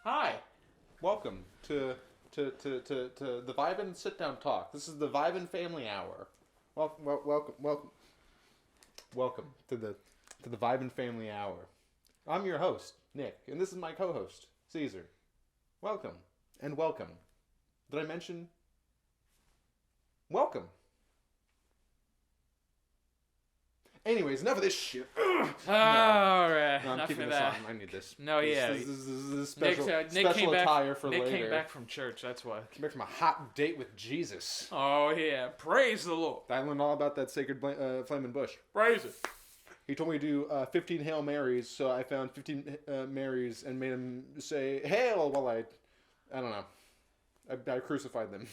Hi, welcome to the Vibin Sit Down Talk. This is the Vibin Family Hour. Welcome to the Vibin Family Hour. I'm your host, Nick, and this is my co-host, Caesar. Welcome and welcome. Did I mention? Welcome. Anyways, enough of this shit. Alright, No, I'm enough keeping of this that. on. I need this. No, yeah. This is special, Nick special attire for Nick later. came back from church, that's why. Came back from a hot date with Jesus. Oh, yeah. Praise the Lord. I learned all about that sacred flaming bush. Praise it. He told me to do 15 Hail Marys, so I found 15 Marys and made him say Hail while I don't know. I crucified them.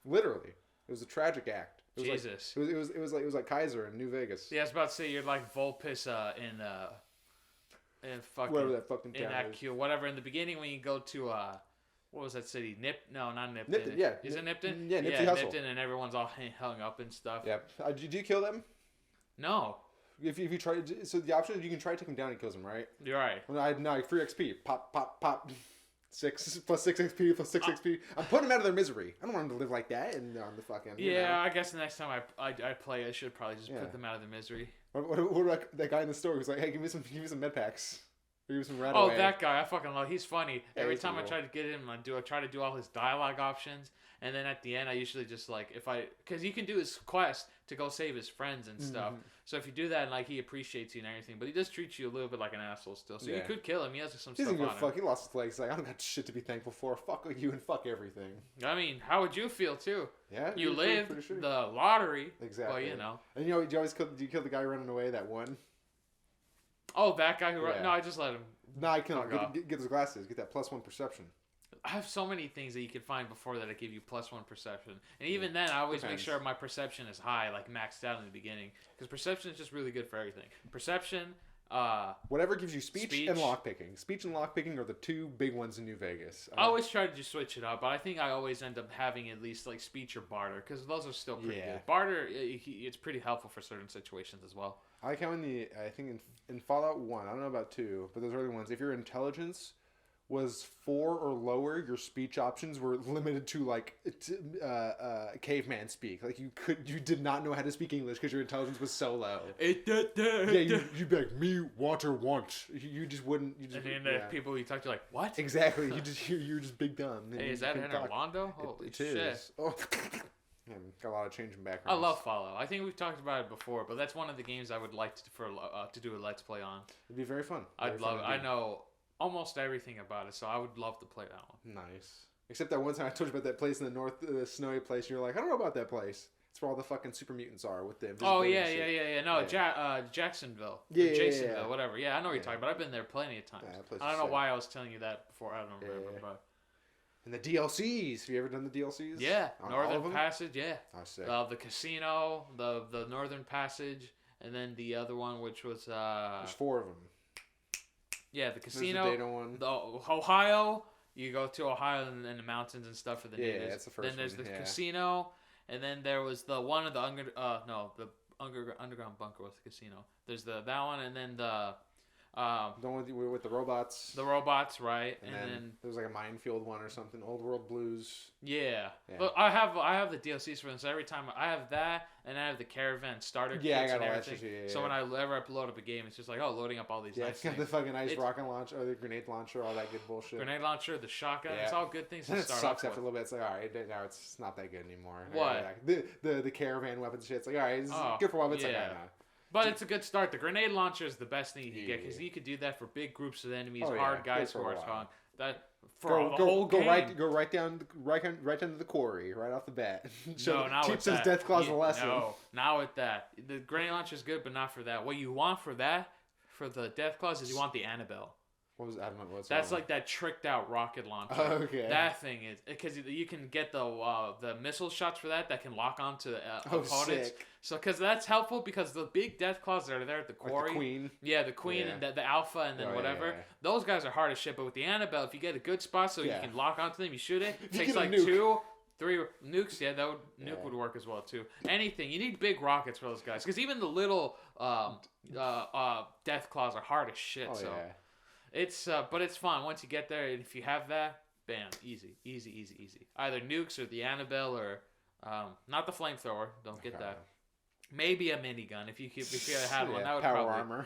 Literally. It was a tragic act. It was Jesus. Like, it was like Kaiser in New Vegas. Yeah, I was about to say you're like Vulpes in fucking Whatever that fucking in town is. Accio, whatever. In the beginning when you go to what was that city? No, not Nipton. Nipton, yeah. Is it Nipton? Yeah, Nipsey Hussle. Nipton, and everyone's all hung up and stuff. Yeah. Do you kill them? No. If you try, so the option is you can try to take him down and kills him, right? You're right. No, free XP. Pop. 6 plus 6 XP plus 6 XP. I'm putting them out of their misery. I don't want them to live like that and on the fucking. Yeah, I guess the next time I play, I should probably just put them out of their misery. What about that guy in the store who's like, hey, give me some med packs. Give me some right Oh, away. that guy, I fucking love. He's funny. Yeah, Every he's time I cool. try to get him, I try to do all his dialogue options, and then at the end, I usually just like because you can do his quest to go save his friends and stuff. So if you do that, and like he appreciates you and everything, but he does treat you a little bit like an asshole still. So you could kill him. He has some He stuff doesn't on give a fuck. him. He lost his legs. He's like, I don't got shit to be thankful for. Fuck you and fuck everything. I mean, how would you feel too? Yeah, You pretty lived sure. the lottery. Exactly. Well, you know. And you always kill. Do you kill the guy running away? That one. Oh, that guy who. Yeah. No, I just let him. No, I kill him. Fuck off. Get those glasses. Get that +1 perception. I have so many things that you can find before that give you +1 perception. And even then, I always Depends. make sure my perception is high, like maxed out in the beginning. Because perception is just really good for everything. Perception, Whatever gives you speech Speech. and lockpicking. Speech and lockpicking are the two big ones in New Vegas. I always try to just switch it up, but I think I always end up having at least like speech or barter, because those are still pretty good. Barter, it's pretty helpful for certain situations as well. I like how I think in Fallout 1, I don't know about 2, but those early ones, if your intelligence was 4 or lower, your speech options were limited to like caveman speak. Like you did not know how to speak English because your intelligence was so low. Yeah, you'd be like me want. You just wouldn't. You just, and then the people you talk to like, what? Exactly. You're just big dumb. Hey, is that Orlando? Holy shit. Is. Oh. Man, got a lot of change in I backgrounds. love Fallout. I think we've talked about it before, but that's one of the games I would like to do a Let's Play on. It'd be very fun. I'd love it. I know almost everything about it, so I would love to play that one. Nice. Except that one time I told you about that place in the north, the snowy place, and you're like, I don't know about that place. It's where all the fucking super mutants are with the Oh, invisibility yeah. shit. No, Yeah. Jacksonville. Yeah, Or yeah, Jasonville, yeah. whatever. Yeah, I know what you're Yeah. talking about. I've been there plenty of times. Yeah, that place I don't is know sick. why I was telling you that before. I don't remember. Yeah. But And the DLCs. Have you ever done the DLCs? yeah, On all of Northern them? Passage, yeah. Oh, sick. The casino, the Northern Passage, and then the other one, which was There's 4 of them. yeah, the There's casino, the data one. the Ohio. You go to Ohio and the mountains and stuff for the Yeah, natives. that's the first Then there's one, the yeah. casino, and then there was the one of the underground bunker was the casino. There's that one, and then the one with the robots. the robots, right? And then there was like a minefield one or something. Old World Blues. yeah. Yeah. But I have the DLCs for them. So every time I have that, and I have the caravan starter Yeah, I kits got and all that everything. shit, yeah, So yeah. when I ever upload up a game, it's just like loading up all these Yeah, nice it's got things. the fucking ice It's- rocket launcher, or the grenade launcher, all that good bullshit. Grenade launcher, the shotgun, Yeah. it's all good things Then to it start sucks off after a with. little bit. It's like, all right, now it's not that good anymore. What? Like, the caravan weapons shit. It's like, all right, it's Oh, good for a while, but it's like, yeah. all right, nah. But it's a good start. The grenade launcher is the best thing you can get because Yeah. you could do that for big groups of enemies, Oh, yeah. hard guys Good who for a are while. strong. That for the whole go game. right down to the quarry right off the bat. No, not with teach those that. death claws Yeah, a lesson. No, not with that. The grenade launcher is good, but not for that. What you want for that, for the death claws, is you want the Annabelle. What was I don't know what's That's wrong. like that tricked out rocket launcher. Oh, okay. That thing is because you can get the missile shots for that can lock onto Oh, opponents. sick. So because that's helpful because the big death claws that are there at the Like quarry. the queen. Yeah, the queen Yeah. and the alpha and then Oh, yeah, whatever. yeah. Those guys are hard as shit. But with the Annabelle, if you get a good spot so Yeah. you can lock onto them, you shoot it. you Takes get a like nuke. 2, 3 nukes. Yeah, nuke Yeah. would work as well too. Anything you need big rockets for those guys because even the little death claws are hard as shit. Oh so. yeah. It's but it's fun once you get there, and if you have that, bam, easy. Either nukes or the Annabelle or not the flamethrower. Don't get that. Maybe a minigun if you had one. That would power probably armor.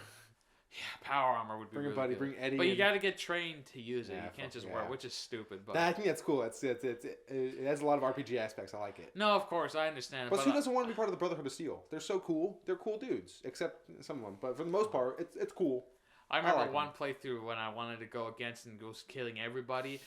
Yeah, power armor would be Bring really a buddy, good. bring Eddie. But you got to get trained to use it. Yeah, You can't just yeah. wear, which is stupid. But I think that's cool. It has a lot of RPG aspects. I like it. no, of course I understand. Plus, who doesn't want to be part of the Brotherhood of Steel? They're so cool. They're cool dudes, except some of them. But for the most part, it's cool. I remember like one playthrough when I wanted to go against and was killing everybody.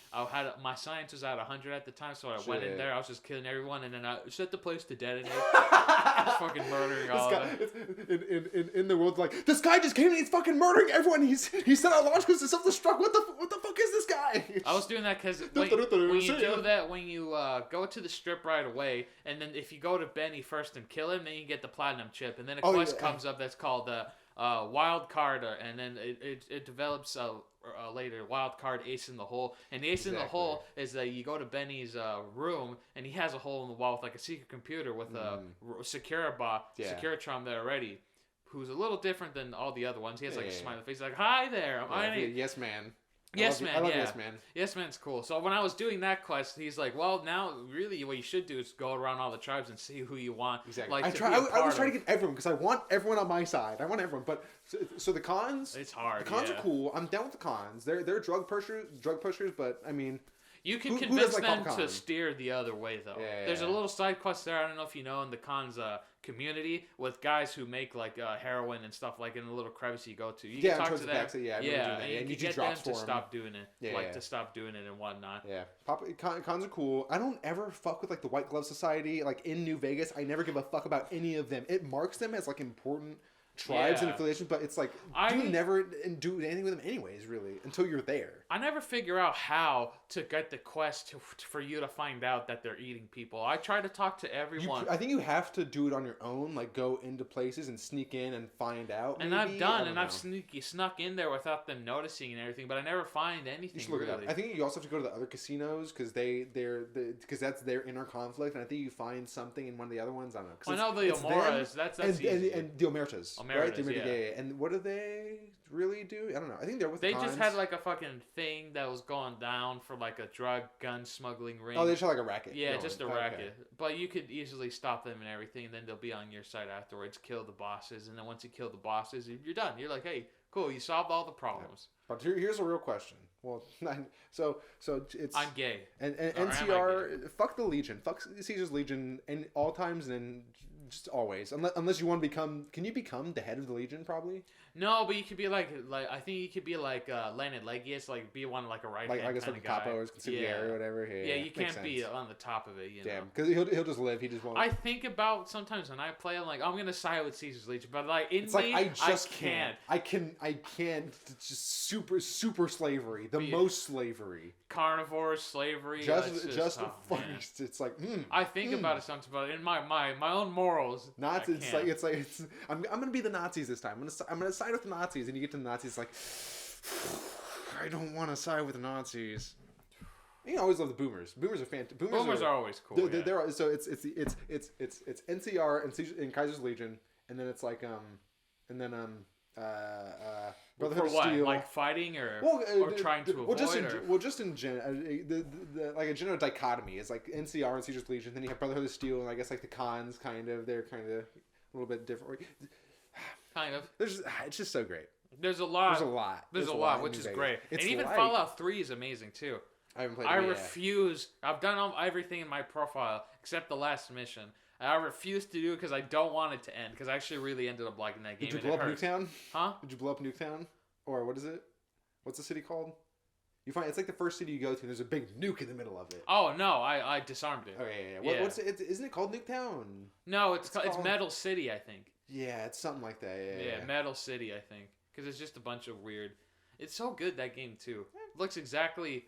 My science was at 100 at the time, so I went in there. I was just killing everyone, and then I set the place to detonate. Just fucking murdering all of them. In the world, like, this guy just came and he's fucking murdering everyone. He set out launch because self-destruct. What the fuck is this guy? I was doing that because when you do that, when you go to the strip right away, and then if you go to Benny first and kill him, then you can get the platinum chip, and then a quest comes up that's called wild card, and then it develops later wild card ace in the hole, and the ace in the hole is that you go to Benny's room and he has a hole in the wall with like a secret computer with a Securitron there already, who's a little different than all the other ones. He has like a smiley face, like, hi there, yes man. Yes, man. I love Yes Man. Yes Man's cool. So when I was doing that quest, he's like, "Well, now really, what you should do is go around all the tribes and see who you want." Exactly. Like, I was trying to get everyone because I want everyone on my side. I want everyone, but so the cons. It's hard. The cons are cool. I'm down with the cons. They're drug pushers, but I mean. You can convince them to steer the other way, though. There's a little side quest there. I don't know if you know in the cons community with guys who make like heroin and stuff like in a little crevice you go to. You can talk to them. And you get them to stop doing it, to stop doing it and whatnot. Yeah, cons are cool. I don't ever fuck with like the White Glove Society. Like in New Vegas, I never give a fuck about any of them. It marks them as like important tribes and affiliations, but it's like you never do anything with them anyways, really, until you're there. I never figure out how to get the quest for you to find out that they're eating people. I try to talk to everyone. I think you have to do it on your own, like go into places and sneak in and find out. And I've done, and I've snuck in there without them noticing and everything, but I never find anything. You should look really. I think you also have to go to the other casinos because because that's their inner conflict, and I think you find something in one of the other ones. I don't know. I know the Amoras. That's easy. And the Omertas. Right? Yeah. And what do they really do? I don't know. I think they're with the cons. They just had like a fucking thing that was going down for like a drug gun smuggling ring. Oh, they just had like a racket. Yeah, just a racket. Okay. But you could easily stop them and everything, and then they'll be on your side afterwards, kill the bosses, and then once you kill the bosses, you're done. You're like, hey, cool, you solved all the problems. Yeah. But here's a real question. Well, so it's... I'm gay. And NCR, fuck the Legion. Fuck Caesar's Legion in all times and just always. Unless you want to become... Can you become the head of the Legion, probably? No, but you could be like I think you could be like Leonid Legius, like be one like a right hand kind of guy. Capo or consigliere or whatever. Yeah, you can't be on the top of it. Damn, because he'll just live. He just won't. I think about sometimes when I play, I'm like, I'm gonna side with Caesar's Legion, but like I can't. I can't. Just super slavery. The most slavery. Carnivore slavery. Just fucking. It's like. I think about it sometimes, but in my own morals. Nazis. It's like I'm gonna be the Nazis this time. I'm gonna side with the Nazis, and you get to the Nazis like, I don't want to side with the Nazis. You always love the Boomers. Boomers are fantastic. Boomers are always cool. They're so it's NCR and Kaiser's Legion, and then it's like Brotherhood of Steel. Like fighting or trying to avoid? Just in like a general dichotomy is like NCR and Caesar's Legion. Then you have Brotherhood of Steel, and I guess like the cons they're kind of a little bit different. Kind of. It's just so great. There's a lot, which is great. And even Fallout 3 is amazing too. I haven't played it yet. Refuse. I've done everything in my profile except the last mission. I refuse to do it because I don't want it to end. Because I actually really ended up liking that game. Did you blow up Nuketown? Huh? Did you blow up Nuketown? Or what is it? What's the city called? You find it's like the first city you go to, and there's a big nuke in the middle of it. Oh no, I disarmed it. Okay, yeah. What's it? Isn't it called Nuketown? No, it's Metal City, I think. Yeah, it's something like that. Yeah, Metal City, I think, because it's just a bunch of weird. It's so good, that game too. Looks exactly,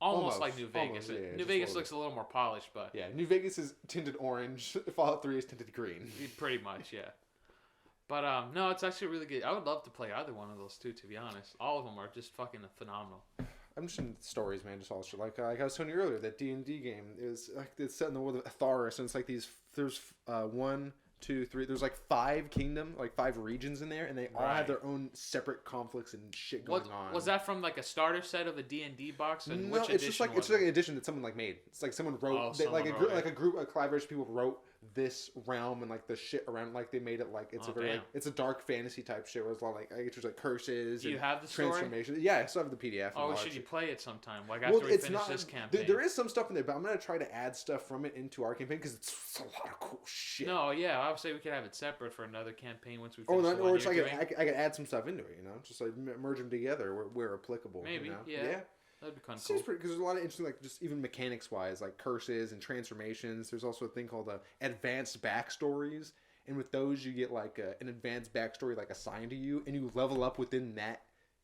almost like New Vegas. New Vegas looks a little more polished, but yeah, New Vegas is tinted orange. Fallout 3 is tinted green. Pretty much, yeah. But no, it's actually really good. I would love to play either one of those two, to be honest. All of them are just fucking phenomenal. I'm just in stories, man. Just all shit. Like I was telling you earlier, that D&D game is like it's set in the world of Atharis, and it's like there's 1, 2, 3. There's like 5 regions in there, and they all have their own separate conflicts and shit going on. Was that from like a starter set of a D&D box? And No, it's just like it's like an edition that someone like made. It's like someone wrote, a collaboration of people wrote this realm and like the shit around, like they made it like it's it's a dark fantasy type shit where it's a lot of like there's like curses. Do you have the story? Transformation? Yeah, I still have the PDF. Oh, should you play it sometime? Like after we finish this campaign. There is some stuff in there, but I'm gonna try to add stuff from it into our campaign because it's a lot of cool shit. No, yeah, I would say we could have it separate for another campaign once we finish. Or it's like I could add some stuff into it, just like merge them together where applicable. Maybe, yeah. That'd be kind of cool. Because there's a lot of interesting, like just even mechanics wise, like curses and transformations. There's also a thing called advanced backstories, and with those you get like an advanced backstory like assigned to you, and you level up within that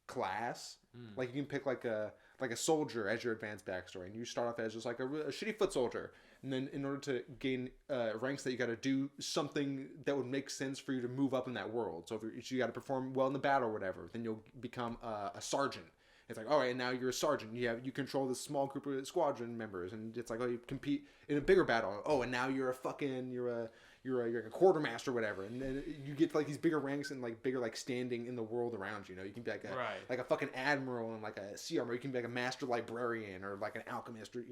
class. Like you can pick like a soldier as your advanced backstory, and you start off as just like a shitty foot soldier, and then in order to gain ranks, that you got to do something that would make sense for you to move up in that world. So if you got to perform well in the battle or whatever, then you'll become a sergeant. It's like, all right, now you're a sergeant. You control this small group of squadron members, and it's like, oh, you compete in a bigger battle. Oh, and now you're a quartermaster or whatever, and then you get like these bigger ranks and like bigger like standing in the world around you. You can be like a fucking admiral and like a sea armor. You can be like a master librarian or like an alchemist. Or,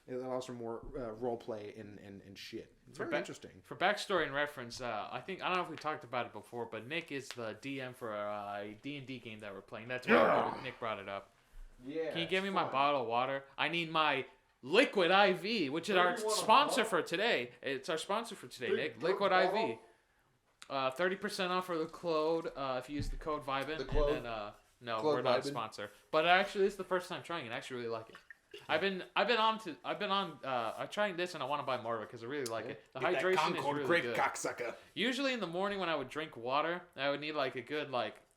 it allows for more role play and shit. It's very interesting. For backstory and reference, I don't know if we talked about it before, but Nick is the DM for a D&D game that we're playing. That's why Nick brought it up. Yeah. Can you give me my bottle of water? I need my Liquid IV, which is our sponsor for today. It's our sponsor for today, Nick. Liquid IV. 30% off for the code if you use the code Vibin. No, we're not a sponsor. But actually, this is the first time trying it. I actually really like it. I've been trying this and I want to buy more of it because I really like it. The hydration is really good. Cocksucker. Usually in the morning when I would drink water, I would need like a good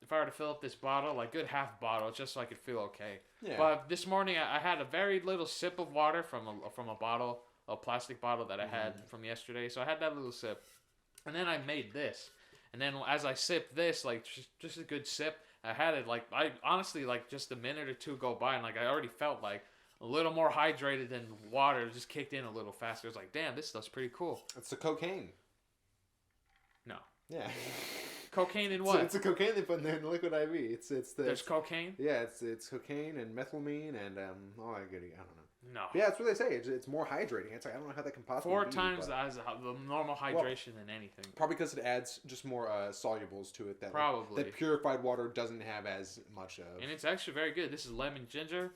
if I were to fill up this bottle, like good half bottle, just so I could feel okay. Yeah. But this morning I had a very little sip of water from a bottle, a plastic bottle that I had from yesterday. So I had that little sip, and then I made this, and then as I sipped this, like just a good sip, I had it like I honestly like just a minute or two go by, and like I already felt like a little more hydrated than water. It just kicked in a little faster. I was like, damn, this stuff's pretty cool. It's the cocaine. No. Yeah. Cocaine in what? It's a cocaine they put in there in the Liquid IV. There's cocaine? Yeah, it's cocaine and methylamine and all that goodie. I don't know. No. But yeah, that's what they say. It's more hydrating. It's like I don't know how that can possibly 4 times as the normal hydration than anything. Probably because it adds just more solubles to it that probably that purified water doesn't have as much of. And it's actually very good. This is lemon ginger.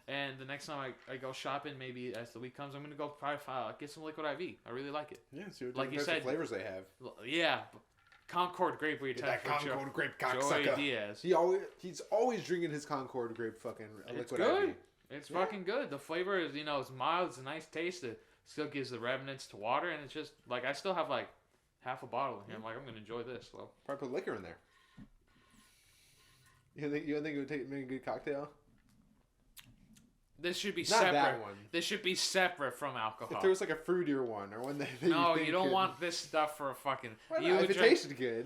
And the next time I go shopping, maybe as the week comes, I'm going to go probably get some Liquid IV. I really like it. Yeah, see what like you said, flavors they have. Yeah. Concord grape. That Concord grape cocksucker. Joey Diaz. He's always drinking his Concord grape fucking Liquid good. IV. It's fucking good. The flavor is, it's mild. It's a nice taste. It still gives the remnants to water. And it's just, like, I still have, like, half a bottle in here. I'm like, I'm going to enjoy this. So. Probably put liquor in there. You don't think it would make a good cocktail? This should be Not separate. That one. This should be separate from alcohol. If there was like a fruitier one or one that no, you don't want this stuff for a fucking. Why not? If it tasted good.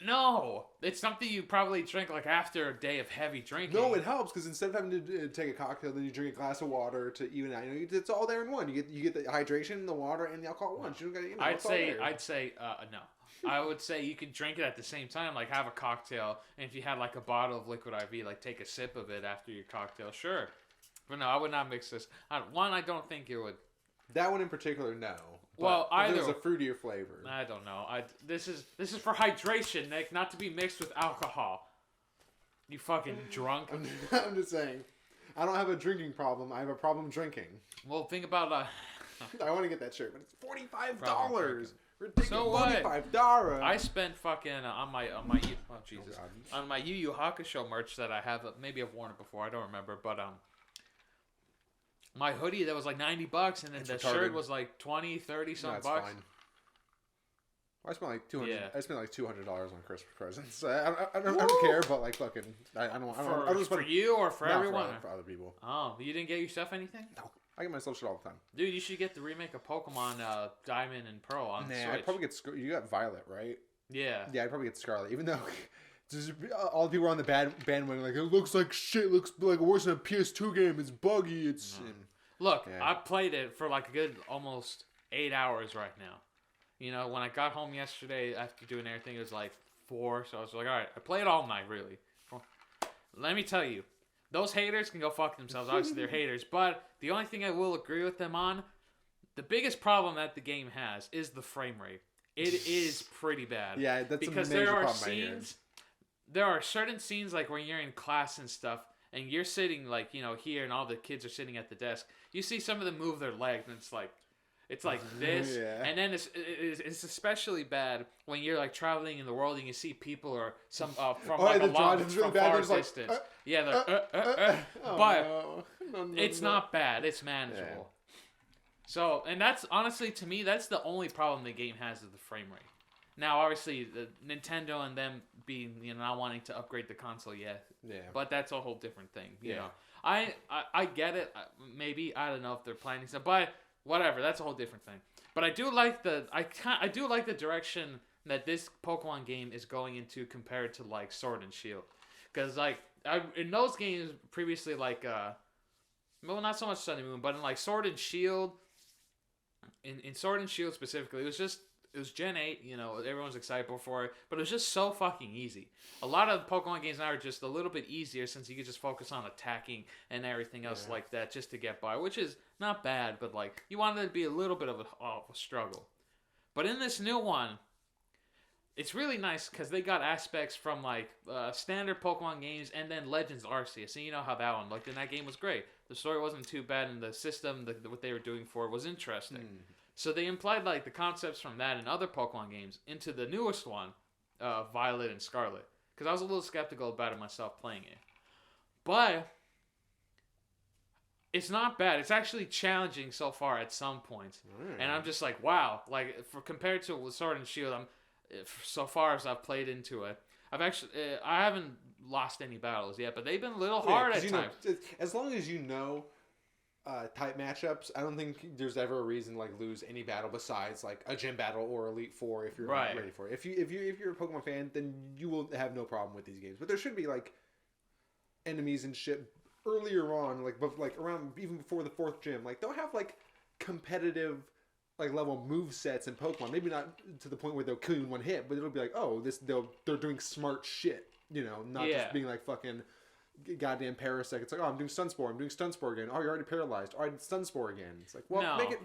No, it's something you probably drink like after a day of heavy drinking. No, it helps because instead of having to take a cocktail, then you drink a glass of water to even out. It's all there in one. You get the hydration, the water, and the alcohol at once. You don't got I'd say no. I would say you could drink it at the same time, like have a cocktail, and if you had like a bottle of Liquid IV, like take a sip of it after your cocktail, sure. But no, I would not mix this. I don't think it would. That one in particular, no. Well, either there's a fruitier flavor. I don't know. This is for hydration, Nick, not to be mixed with alcohol. You fucking drunk. I'm just saying. I don't have a drinking problem. I have a problem drinking. Well, think about. I want to get that shirt, but it's $45. Ridiculous. So what? $45. I spent fucking on my Jesus on my Yu Yu Hakusho merch that I have. Maybe I've worn it before. I don't remember, but my hoodie that was like $90, and then the shirt was like 20, 30 something bucks. Fine. I spent like $200. Yeah. I spent like $200 on Christmas presents. I don't care, but like fucking, I don't. For you or for everyone? For other people. Oh, you didn't get yourself anything? No, I get myself shit all the time. Dude, you should get the remake of Pokemon Diamond and Pearl on Switch. I'd probably get. You got Violet, right? Yeah. Yeah, I'd probably get Scarlet, even though. All the people are on the bandwagon like, it looks like shit. It looks like worse than a PS2 game. It's buggy. It's. No. Look, I played it for like a good almost 8 hours right now. You know, when I got home yesterday after doing everything, it was like 4. So I was like, all right, I played all night, really. Let me tell you, those haters can go fuck themselves. Obviously, they're haters. But the only thing I will agree with them on, the biggest problem that the game has is the frame rate. It is pretty bad. Yeah, that's because a major there are problem scenes. There are certain scenes like when you're in class and stuff, and you're sitting like here, and all the kids are sitting at the desk. You see some of them move their legs, and it's like this, Yeah. and then it's especially bad when you're like traveling in the world and you see people or some from like a long from far distance. But it's not bad. It's manageable. Yeah. So, and that's honestly to me that's the only problem the game has is the frame rate. Now, obviously, the Nintendo and them being not wanting to upgrade the console yet. Yeah. But that's a whole different thing. You know, I get it. Maybe I don't know if they're planning something, but. Whatever, that's a whole different thing. But I do like the direction that this Pokemon game is going into compared to like Sword and Shield, because like in those games previously like well not so much Sun and Moon, but in like Sword and Shield, in Sword and Shield specifically, it was Gen 8, everyone's excited for it, but it was just so fucking easy. A lot of Pokemon games now are just a little bit easier since you can just focus on attacking and everything else like that just to get by, which is not bad, but like you wanted it to be a little bit of a struggle. But in this new one, it's really nice because they got aspects from like standard Pokemon games and then Legends Arceus. So you know how that one looked, and that game was great. The story wasn't too bad, and the system, what they were doing for it was interesting. So they implied like the concepts from that and other Pokemon games into the newest one, Violet and Scarlet. Because I was a little skeptical about it myself playing it. But it's not bad. It's actually challenging so far at some points. And I'm just like, wow. Like compared to Sword and Shield, so far as I've played into it, I haven't lost any battles yet, but they've been a little hard at times. As long as you know type matchups, I don't think there's ever a reason to like lose any battle besides like a gym battle or Elite Four if you're not ready for it. If you're a Pokemon fan, then you will have no problem with these games. But there should be like enemies and shit earlier on, like around even before the 4th gym. Like they'll have like competitive like level move sets in Pokemon. Maybe not to the point where they'll kill you in one hit, but it'll be like, oh, they're doing smart shit. Not just being like fucking goddamn Parasect. It's like, oh, I'm doing Stun Spore again. Oh, you're already paralyzed. Oh, I did Stun Spore again. It's like, well, make it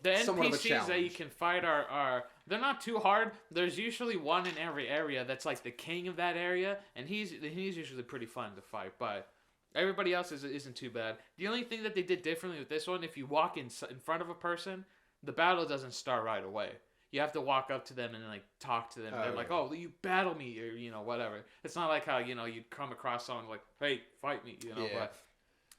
the NPCs that you can fight are they're not too hard. There's usually one in every area that's like the king of that area, and he's usually pretty fun to fight, but everybody else isn't too bad. The only thing that they did differently with this one, if you walk in front of a person, the battle doesn't start right away. You have to walk up to them and like talk to them. They're like, "Oh, you battle me," or whatever. It's not like how you'd come across someone like, "Hey, fight me," but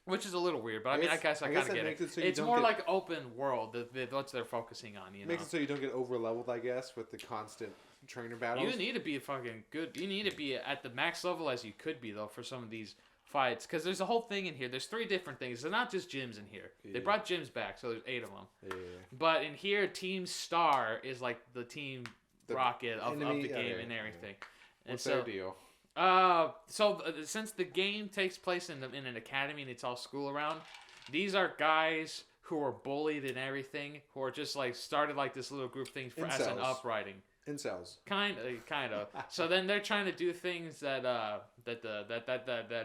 which is a little weird. But I guess I kind of get it. It's more like open world. What they're focusing on. Makes it so you don't get over leveled, I guess, with the constant trainer battles. You need to be fucking good. You need to be at the max level as you could be though for some of these fights, because there's a whole thing in here. There's 3 different things. They're not just gyms in here. They brought gyms back, so there's 8 of them. But in here, Team Star is like the Team Rocket of the game and everything. What's their deal? Since the game takes place in an academy and it's all school around, these are guys who are bullied and everything, who are just like started like this little group thing as an uprising. Incels. Kind of. So then they're trying to do things that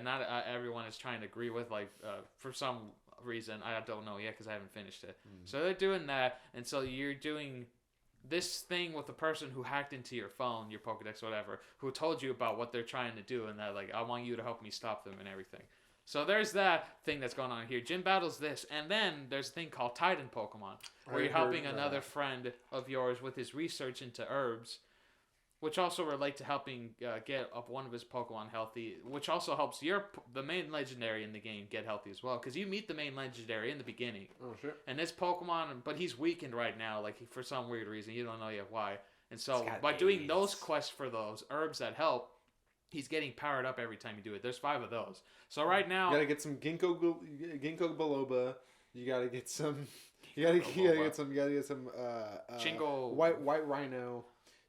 not everyone is trying to agree with. Like for some reason, I don't know yet because I haven't finished it. So they're doing that, and so you're doing this thing with the person who hacked into your phone, your Pokedex, whatever, who told you about what they're trying to do, and that like I want you to help me stop them and everything. So there's that thing that's going on here. Gym battles this, and then there's a thing called Titan Pokemon, where you're helping another friend of yours with his research into herbs, which also relate to helping get up one of his Pokemon healthy, which also helps the main legendary in the game get healthy as well, because you meet the main legendary in the beginning. Oh shit! And this Pokemon, but he's weakened right now, like for some weird reason, you don't know yet why. And so by doing those quests for those herbs that help, he's getting powered up every time you do it. There's 5 of those. So right now, you gotta get some Ginkgo biloba. You gotta get some. You gotta get some. Chingo. White Rhino.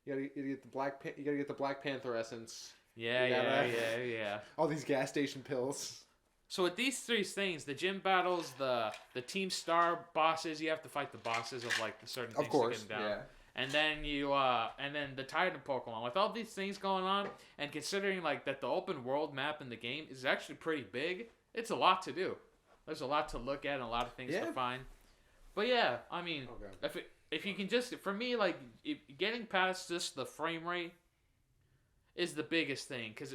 You gotta get the Black. You gotta get the Black Panther essence. Yeah. All these gas station pills. So with these three things, the gym battles, the team star bosses, you have to fight the bosses of like the certain things to get them down. Yeah. And then and then the Titan Pokemon. With all these things going on, and considering like that the open world map in the game is actually pretty big, it's a lot to do. There's a lot to look at and a lot of things to find. But yeah, I mean, if you can just, for me, like getting past just the frame rate is the biggest thing, because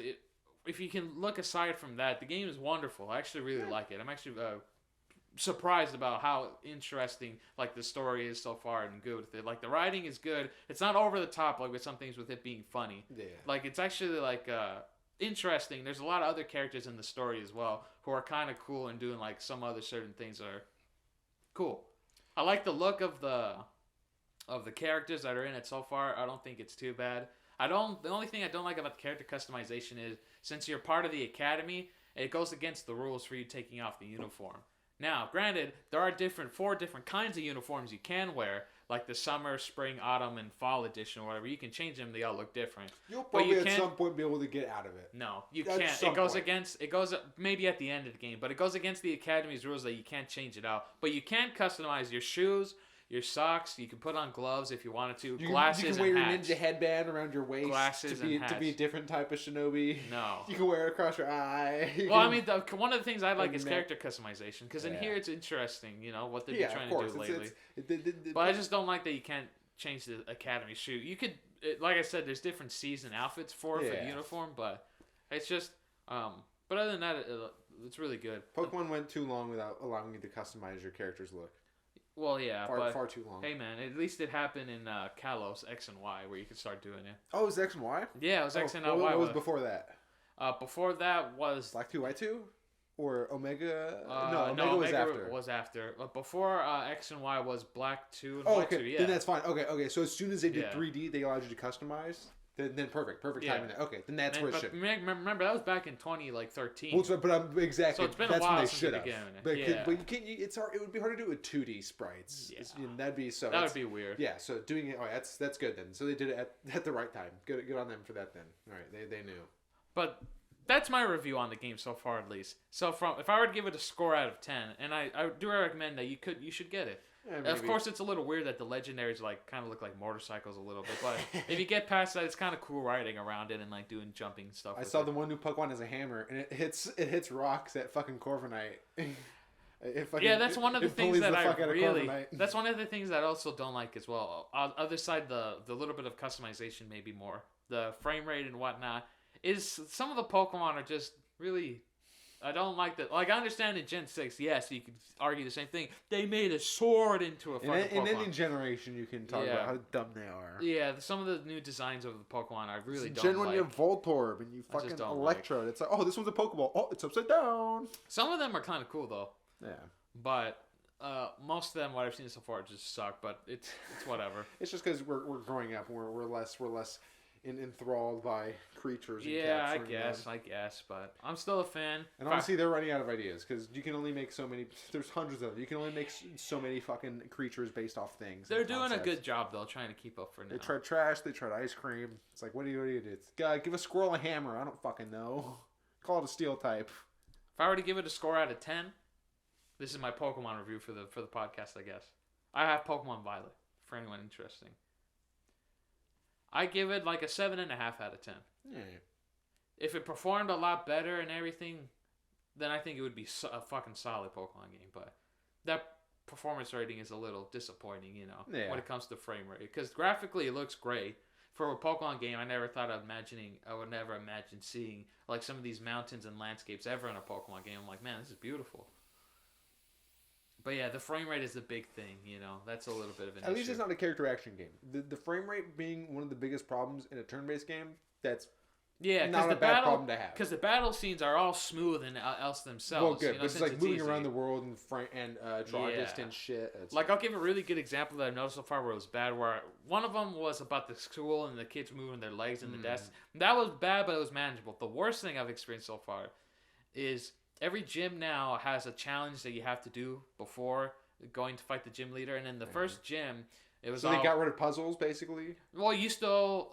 if you can look aside from that, the game is wonderful. I actually really like it. I'm actually surprised about how interesting like the story is so far and good with it. Like the writing is good. It's not over the top like with some things with it being funny. Yeah. Like it's actually like interesting. There's a lot of other characters in the story as well who are kind of cool and doing like some other certain things that are cool. I like the look of the characters that are in it so far. I don't think it's too bad. The only thing I don't like about the character customization is since you're part of the academy, it goes against the rules for you taking off the uniform. Now, granted, there are 4 different kinds of uniforms you can wear, like the summer, spring, autumn, and fall edition or whatever. You can change them; they all look different. You'll probably at some point be able to get out of it. No, you can't. It goes maybe at the end of the game, but it goes against the academy's rules that you can't change it out. But you can customize your shoes, your socks. You can put on gloves if you wanted to. Glasses and hats. You can wear your ninja headband around your waist Glasses to be a different type of shinobi. No. You can wear it across your eye. Well, I mean, one of the things I like is character customization, because in here it's interesting, you know, what they've been trying to do lately. But I just don't like that you can't change the academy shoe. You could, like I said, there's different season outfits for the uniform, but it's just, but other than that, it's really good. Pokemon went too long without allowing you to customize your character's look. Well, yeah, far too long. Hey, man, at least it happened in Kalos X and Y, where you could start doing it. Oh, it was X and Y? Yeah, it was X and Y. What was before that? Before that was Black 2, White 2? Or Omega? No, Omega was after. But before X and Y was Black 2 and White 2, yeah. Then that's fine. Okay. So as soon as they did 3D, they allowed you to customize? Then perfect timing. Okay, then that's where it should. Remember, that was back in 2013. Well, but exactly. So it's been a while since they the beginning. But you can't. It's hard. It would be hard to do it with 2D sprites. Yeah. That'd be so. That would be weird. Yeah. So doing it. Oh, that's good then. So they did it at the right time. Good on them for that then. All right. They knew. But that's my review on the game so far, at least. So if I were to give it a score out of 10, and I do recommend that you should get it. Yeah, of course, it's a little weird that the legendaries like kind of look like motorcycles a little bit, but if you get past that, it's kind of cool riding around it and like doing jumping stuff. I saw the one new Pokemon has a hammer and it hits rocks at fucking Corviknight. That's one of the things that I really. That's one of the things that I also don't like as well. On the other side, the little bit of customization, maybe more the frame rate and whatnot, is some of the Pokemon are just really. I don't like that. Like, I understand in Gen 6, yes, you could argue the same thing. They made a sword into a fucking Pokemon. In any generation, you can talk about how dumb they are. Yeah, some of the new designs of the Pokemon I really don't like. Gen 1, you have Voltorb, and you fucking Electrode. Like. It's like, oh, this one's a Pokeball. Oh, it's upside down. Some of them are kind of cool, though. Yeah. But most of them, what I've seen so far, just suck. But it's whatever. It's just because we're growing up, and we're less enthralled by creatures. Yeah, I guess, but I'm still a fan. And honestly, they're running out of ideas because you can only make so many. There's hundreds of them. You can only make so many fucking creatures based off things. They're doing a good job though, trying to keep up for now. They tried trash. They tried ice cream. It's like, what do you do? It's, give a squirrel a hammer. I don't fucking know. Call it a steel type. If I were to give it a score out of 10, this is my Pokemon review for the podcast. I guess I have Pokemon Violet for anyone interesting. I give it like a 7.5 out of 10. Yeah. If it performed a lot better and everything, then I think it would be a fucking solid Pokemon game. But that performance rating is a little disappointing, when it comes to frame rate. Because graphically, it looks great. For a Pokemon game, I would never imagine seeing like some of these mountains and landscapes ever in a Pokemon game. I'm like, man, this is beautiful. But yeah, the frame rate is the big thing, That's a little bit of an issue. At least it's not a character action game. The frame rate being one of the biggest problems in a turn-based game, that's not a bad problem to have. Because the battle scenes are all smooth and else themselves. Well, good. But it's like moving around the world and draw distance shit. Like, I'll give a really good example that I've noticed so far where it was bad. Where one of them was about the school and the kids moving their legs in the desks. That was bad, but it was manageable. The worst thing I've experienced so far is... Every gym now has a challenge that you have to do before going to fight the gym leader. And in the first gym, it was they got rid of puzzles, basically? Well, you still...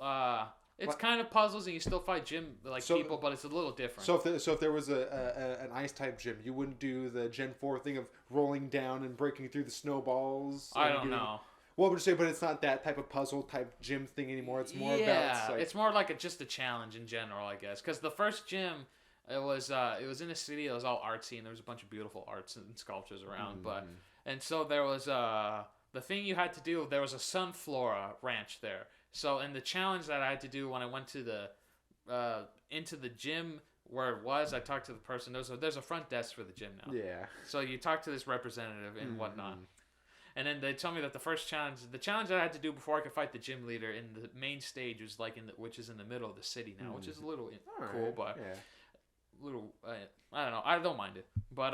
It's kind of puzzles, and you still fight gym people, but it's a little different. So if there was an ice type gym, you wouldn't do the Gen 4 thing of rolling down and breaking through the snowballs. I don't know. Well, but it's not that type of puzzle type gym thing anymore. It's more about it's more like just a challenge in general, I guess. Because the first gym, it was in a city. It was all artsy, and there was a bunch of beautiful arts and sculptures around. And so there was the thing you had to do. There was a sunflora ranch there. So, and the challenge that I had to do when I went to into the gym where it was, I talked to the person. There's a front desk for the gym now. Yeah. So you talk to this representative and whatnot. And then they told me that the challenge that I had to do before I could fight the gym leader in the main stage was which is in the middle of the city now, which is a little cool, but little, I don't know. I don't mind it. But,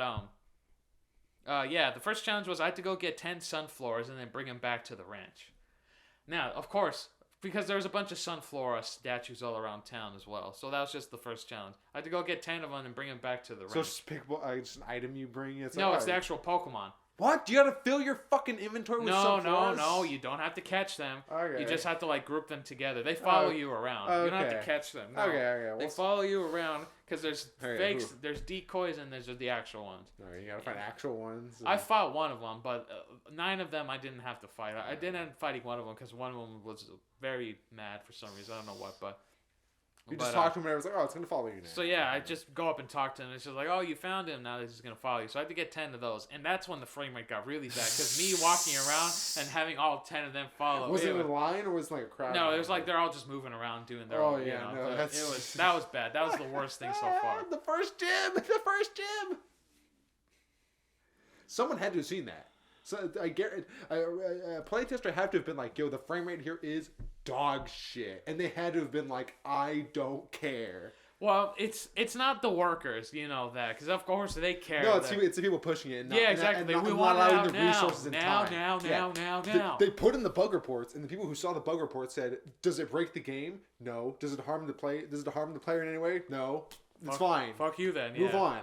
the first challenge was I had to go get 10 sunflowers and then bring them back to the ranch. Now, of course, because there was a bunch of sunflora statues all around town as well. So that was just the first challenge. I had to go get 10 of them and bring them back to the ranch. So it's just an item you bring? It's the actual Pokemon. What? You gotta fill your fucking inventory with sunflowers? No. You don't have to catch them. Okay. You just have to group them together. They follow you around. Okay. You don't have to catch them. No. Okay. They follow you around because there's fakes, there's decoys, and there's the actual ones. Alright, you gotta find actual ones. I fought one of them, but 9 of them I didn't have to fight. I didn't end up fighting one of them because one of them was very mad for some reason. I don't know what, but... You just talked to him and I was like, oh, it's going to follow you now. So yeah, I just go up and talk to him. It's just like, oh, you found him. Now he's going to follow you. So I had to get 10 of those. And that's when the frame rate got really bad. Because me walking around and having all 10 of them follow. Was it in line or was it like a crowd? No, it was like they're all just moving around doing their own. Yeah, no, that was bad. That was the worst thing so far. The first gym. Someone had to have seen that. So I get it. A playtester have to have been like, yo, the frame rate here is dog shit. And they had to have been like, I don't care. Well, it's not the workers, you know that, because of course they care. No, it's the people pushing it. Yeah, exactly. We want it out now. Now. They put in the bug reports, and the people who saw the bug report said, "Does it break the game? No. Does it harm the play? Does it harm the player in any way? No. It's fine. Fuck you then. Move on."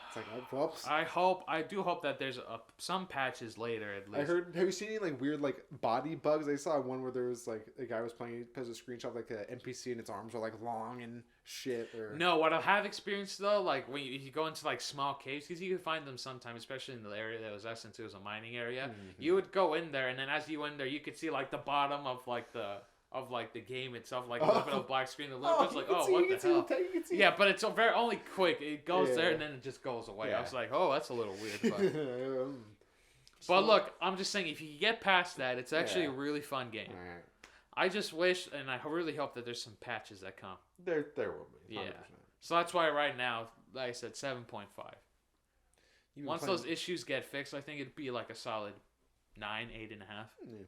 It's like, oh, whoops. I do hope that there's some patches later at least. I heard. Have you seen any like weird like body bugs? I saw one where there was like a guy was playing. He posted a screenshot of like an NPC and its arms are like long and shit. Or no, what I have experienced though, like when you go into like small caves, because you can find them sometimes, especially in the area that was us, since it was a mining area. Mm-hmm. You would go in there, and then as you went there, you could see like the bottom of like the game itself, like a little bit of black screen, a little bit like, what the hell? Yeah, but it's very only quick. It goes there and then it just goes away. Yeah. I was like, oh, that's a little weird. But look, I'm just saying, if you get past that, it's actually a really fun game. Right. I just wish, and I really hope that there's some patches that come. There will be. 100%. Yeah. So that's why right now, like I said, 7.5. Once those issues get fixed, I think it'd be like a solid 9, 8.5. Yeah.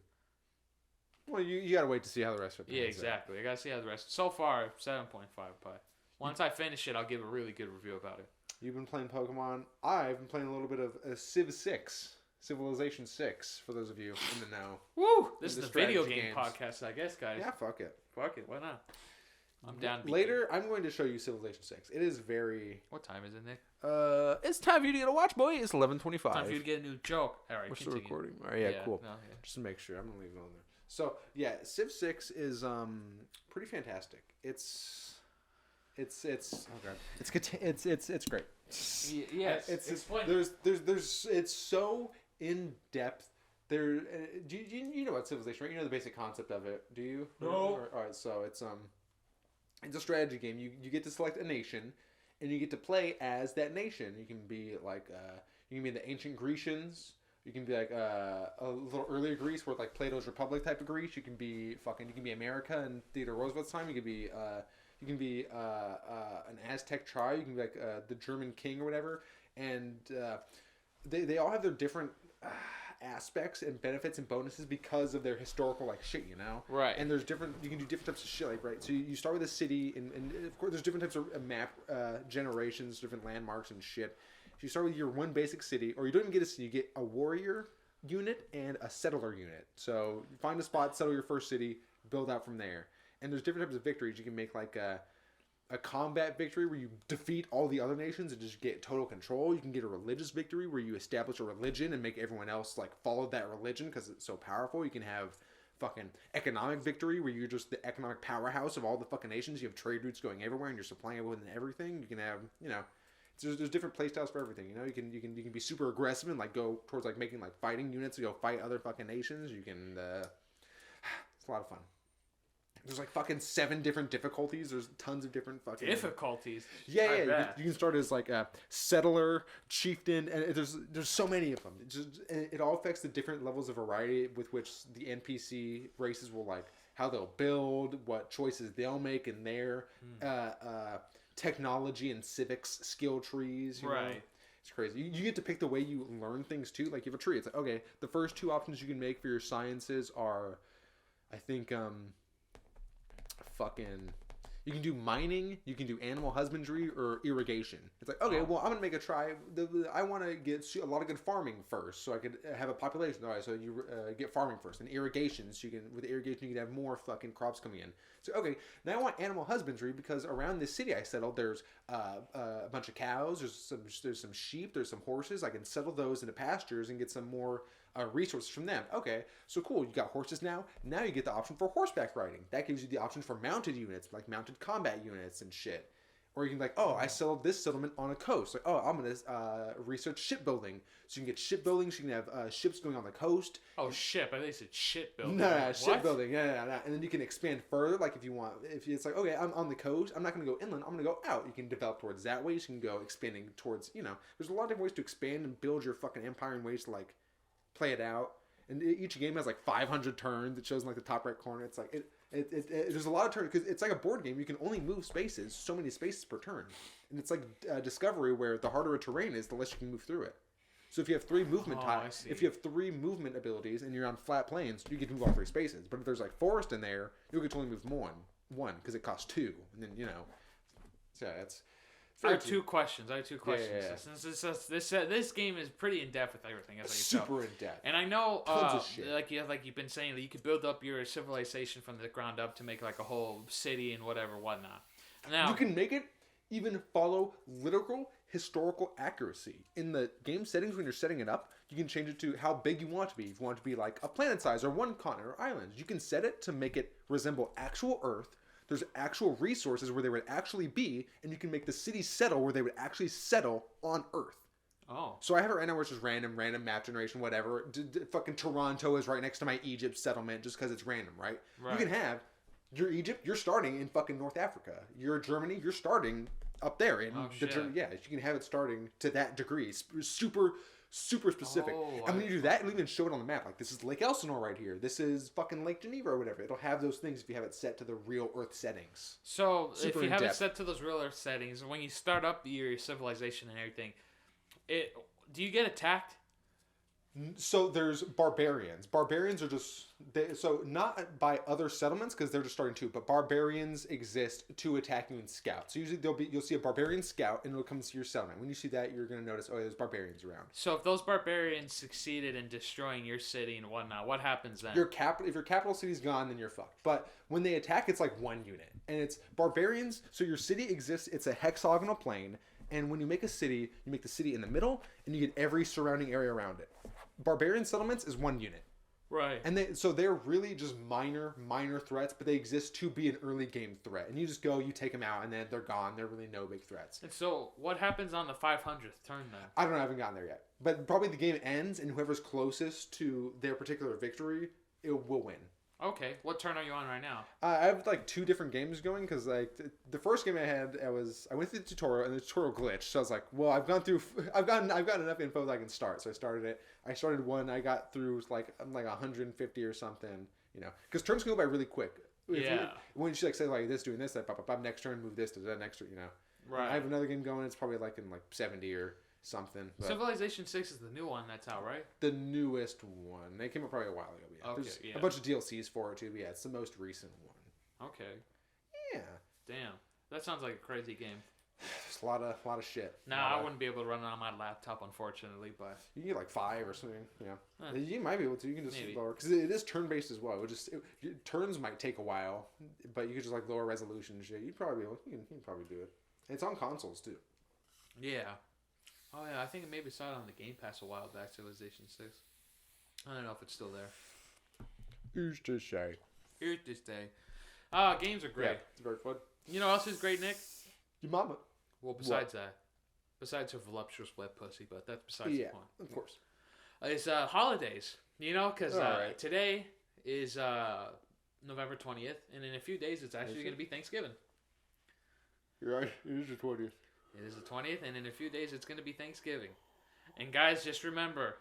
Well, you gotta wait to see how the rest of it. Yeah, exactly. I gotta see how the rest. So far, 7.5. But once I finish it, I'll give a really good review about it. You've been playing Pokemon. I've been playing a little bit of Civ 6, Civilization 6. For those of you in the know. Woo! This is the video game podcast, I guess, guys. Yeah, fuck it. Why not? I'm down. Later, I'm going to show you Civilization 6. It is very. What time is it, Nick? It's time for you to get a watch, boy. It's 11:25. Time for you to get a new joke. All right, we're still recording. All right, yeah, cool. No, yeah. Just to make sure, I'm gonna leave it on there. So yeah, Civ 6 is pretty fantastic. It's great. Yes, it's so in depth. Do you know about Civilization, right? You know the basic concept of it. Do you? No. All right, so it's a strategy game. You get to select a nation, and you get to play as that nation. You can be like you can be the ancient Grecians. You can be like a little earlier Greece, where like Plato's Republic type of Greece. You can be America in Theodore Roosevelt's time. You can be an Aztec tribe. You can be like the German king or whatever. And they all have their different aspects and benefits and bonuses because of their historical like shit, you know. Right. And you can do different types of shit, like right. So you start with a city, and of course there's different types of map generations, different landmarks and shit. You start with your one basic city, or you don't even get a city. You get a warrior unit and a settler unit. So you find a spot, settle your first city, build out from there. And there's different types of victories. You can make like a combat victory where you defeat all the other nations and just get total control. You can get a religious victory where you establish a religion and make everyone else like follow that religion because it's so powerful. You can have fucking economic victory where you're just the economic powerhouse of all the fucking nations. You have trade routes going everywhere and you're supplying everyone and everything. You can have, there's different play styles for everything. You can be super aggressive and like go towards like making like fighting units to go fight other fucking nations. You can it's a lot of fun. There's like fucking 7 different difficulties. There's tons of different fucking difficulties. Yeah. You can start as like a settler, chieftain, and there's so many of them. It all affects the different levels of variety with which the NPC races will like how they'll build, what choices they'll make in their technology and civics skill trees. You know? It's crazy. You get to pick the way you learn things too. Like you have a tree. It's like, okay, the first 2 options you can make for your sciences are, I think, you can do mining, you can do animal husbandry, or irrigation. It's like, okay, well, I'm gonna make a try. I want to get a lot of good farming first, so I could have a population. All right, so you get farming first, and irrigation. So with irrigation, you can have more fucking crops coming in. So okay, now I want animal husbandry because around this city I settled, there's a bunch of cows, there's some sheep, there's some horses. I can settle those into pastures and get some more resources from them. Okay, so cool. You got horses now. Now you get the option for horseback riding. That gives you the option for mounted units, like mounted combat units and shit. Or you can like, oh, I settled this settlement on a coast. Like, oh, I'm gonna research shipbuilding. So you can get shipbuilding. So you can have ships going on the coast. Oh, ship! I think it's shipbuilding. No, shipbuilding. Yeah. And then you can expand further. Like if you want, if it's like, okay, I'm on the coast. I'm not gonna go inland. I'm gonna go out. You can develop towards that way. So you can go expanding towards. There's a lot of different ways to expand and build your fucking empire in ways to like play it out. And each game has like 500 turns. It shows in like the top right corner. It's like there's a lot of turns because it's like a board game. You can only move spaces, so many spaces per turn, and it's like Discovery, where the harder a terrain is, the less you can move through it. So if you have 3 movement if you have 3 movement abilities and you're on flat plains, you get to move all 3 spaces. But if there's like forest in there, you'll get to only move one because it costs 2, and then so yeah, it's. I have 2 questions. Yeah. Since this game is pretty in depth with everything, as super in depth, and I know, tons of shit. like you've been saying, that you could build up your civilization from the ground up to make like a whole city and whatnot. Now you can make it even follow literal historical accuracy in the game settings. When you're setting it up, you can change it to how big you want it to be. If you want it to be like a planet size or one continent or islands, you can set it to make it resemble actual Earth. There's actual resources where they would actually be, and you can make the cities settle where they would actually settle on Earth. Oh. So I have it right now where it's just random map generation, whatever. Fucking Toronto is right next to my Egypt settlement just because it's random, right? You can have your Egypt, you're starting in fucking North Africa. Your Germany, you're starting up there. You can have it starting to that degree. Super specific. And when you do that, it'll even show it on the map. Like, this is Lake Elsinore right here. This is fucking Lake Geneva or whatever. It'll have those things if you have it set to the real Earth settings. So, if you have it set to those real Earth settings, when you start up your civilization and everything, do you get attacked? So there's barbarians. Barbarians are just not by other settlements because they're just starting to, but barbarians exist to attack you and scout. So usually you'll see a barbarian scout and it'll come to your settlement. When you see that, you're gonna notice, there's barbarians around. So if those barbarians succeeded in destroying your city and whatnot, what happens then? If your capital city's gone, then you're fucked. But when they attack, it's like 1 unit, and it's barbarians. So your city exists. It's a hexagonal plane. And when you make a city, you make the city in the middle, and you get every surrounding area around it. Barbarian settlements is 1 unit. Right. And they're really just minor threats, but they exist to be an early game threat. And you just go, you take them out, and then they're gone. They're really no big threats. And so what happens on the 500th turn then? I don't know. I haven't gotten there yet. But probably the game ends, and whoever's closest to their particular victory, it will win. Okay, what turn are you on right now? I have like 2 different games going because like the first game I had, I went through the tutorial and the tutorial glitched. So I was like, well, I've gotten enough info that I can start. So I started it. I started one. I got through like 150 or something. Because turns can go by really quick. When you like say like this, doing this, like next turn, move this to the next turn. Right. I have another game going. It's probably like in like 70 or something. Civilization 6 is the new one that's out, right? The newest one. They came out probably a while ago. Yeah. Okay, There's a bunch of DLCs for it too. But yeah, it's the most recent one. Okay. Yeah. Damn. That sounds like a crazy game. There's a lot of shit. I wouldn't be able to run it on my laptop, unfortunately, but you can get like 5 or something. Yeah. You might be able to. You can just lower because it is turn-based as well. Turns might take a while, but you could just like lower resolution and shit. You'd probably be able. You can probably do it. And it's on consoles too. Yeah. Oh yeah, I think maybe saw it on the Game Pass a while back. Civilization 6. I don't know if it's still there. Who's to say? Here's this day. Games are great. Yeah, it's very fun. You know what else is great, Nick? Your mama. Well, besides that. Besides her voluptuous wet pussy, but that's besides the point. Of course. It's holidays. You know, because right. today is November 20th, and in a few days it's actually going to be Thanksgiving. You're right. It is the 20th. It is the 20th, and in a few days it's going to be Thanksgiving. And guys, just remember,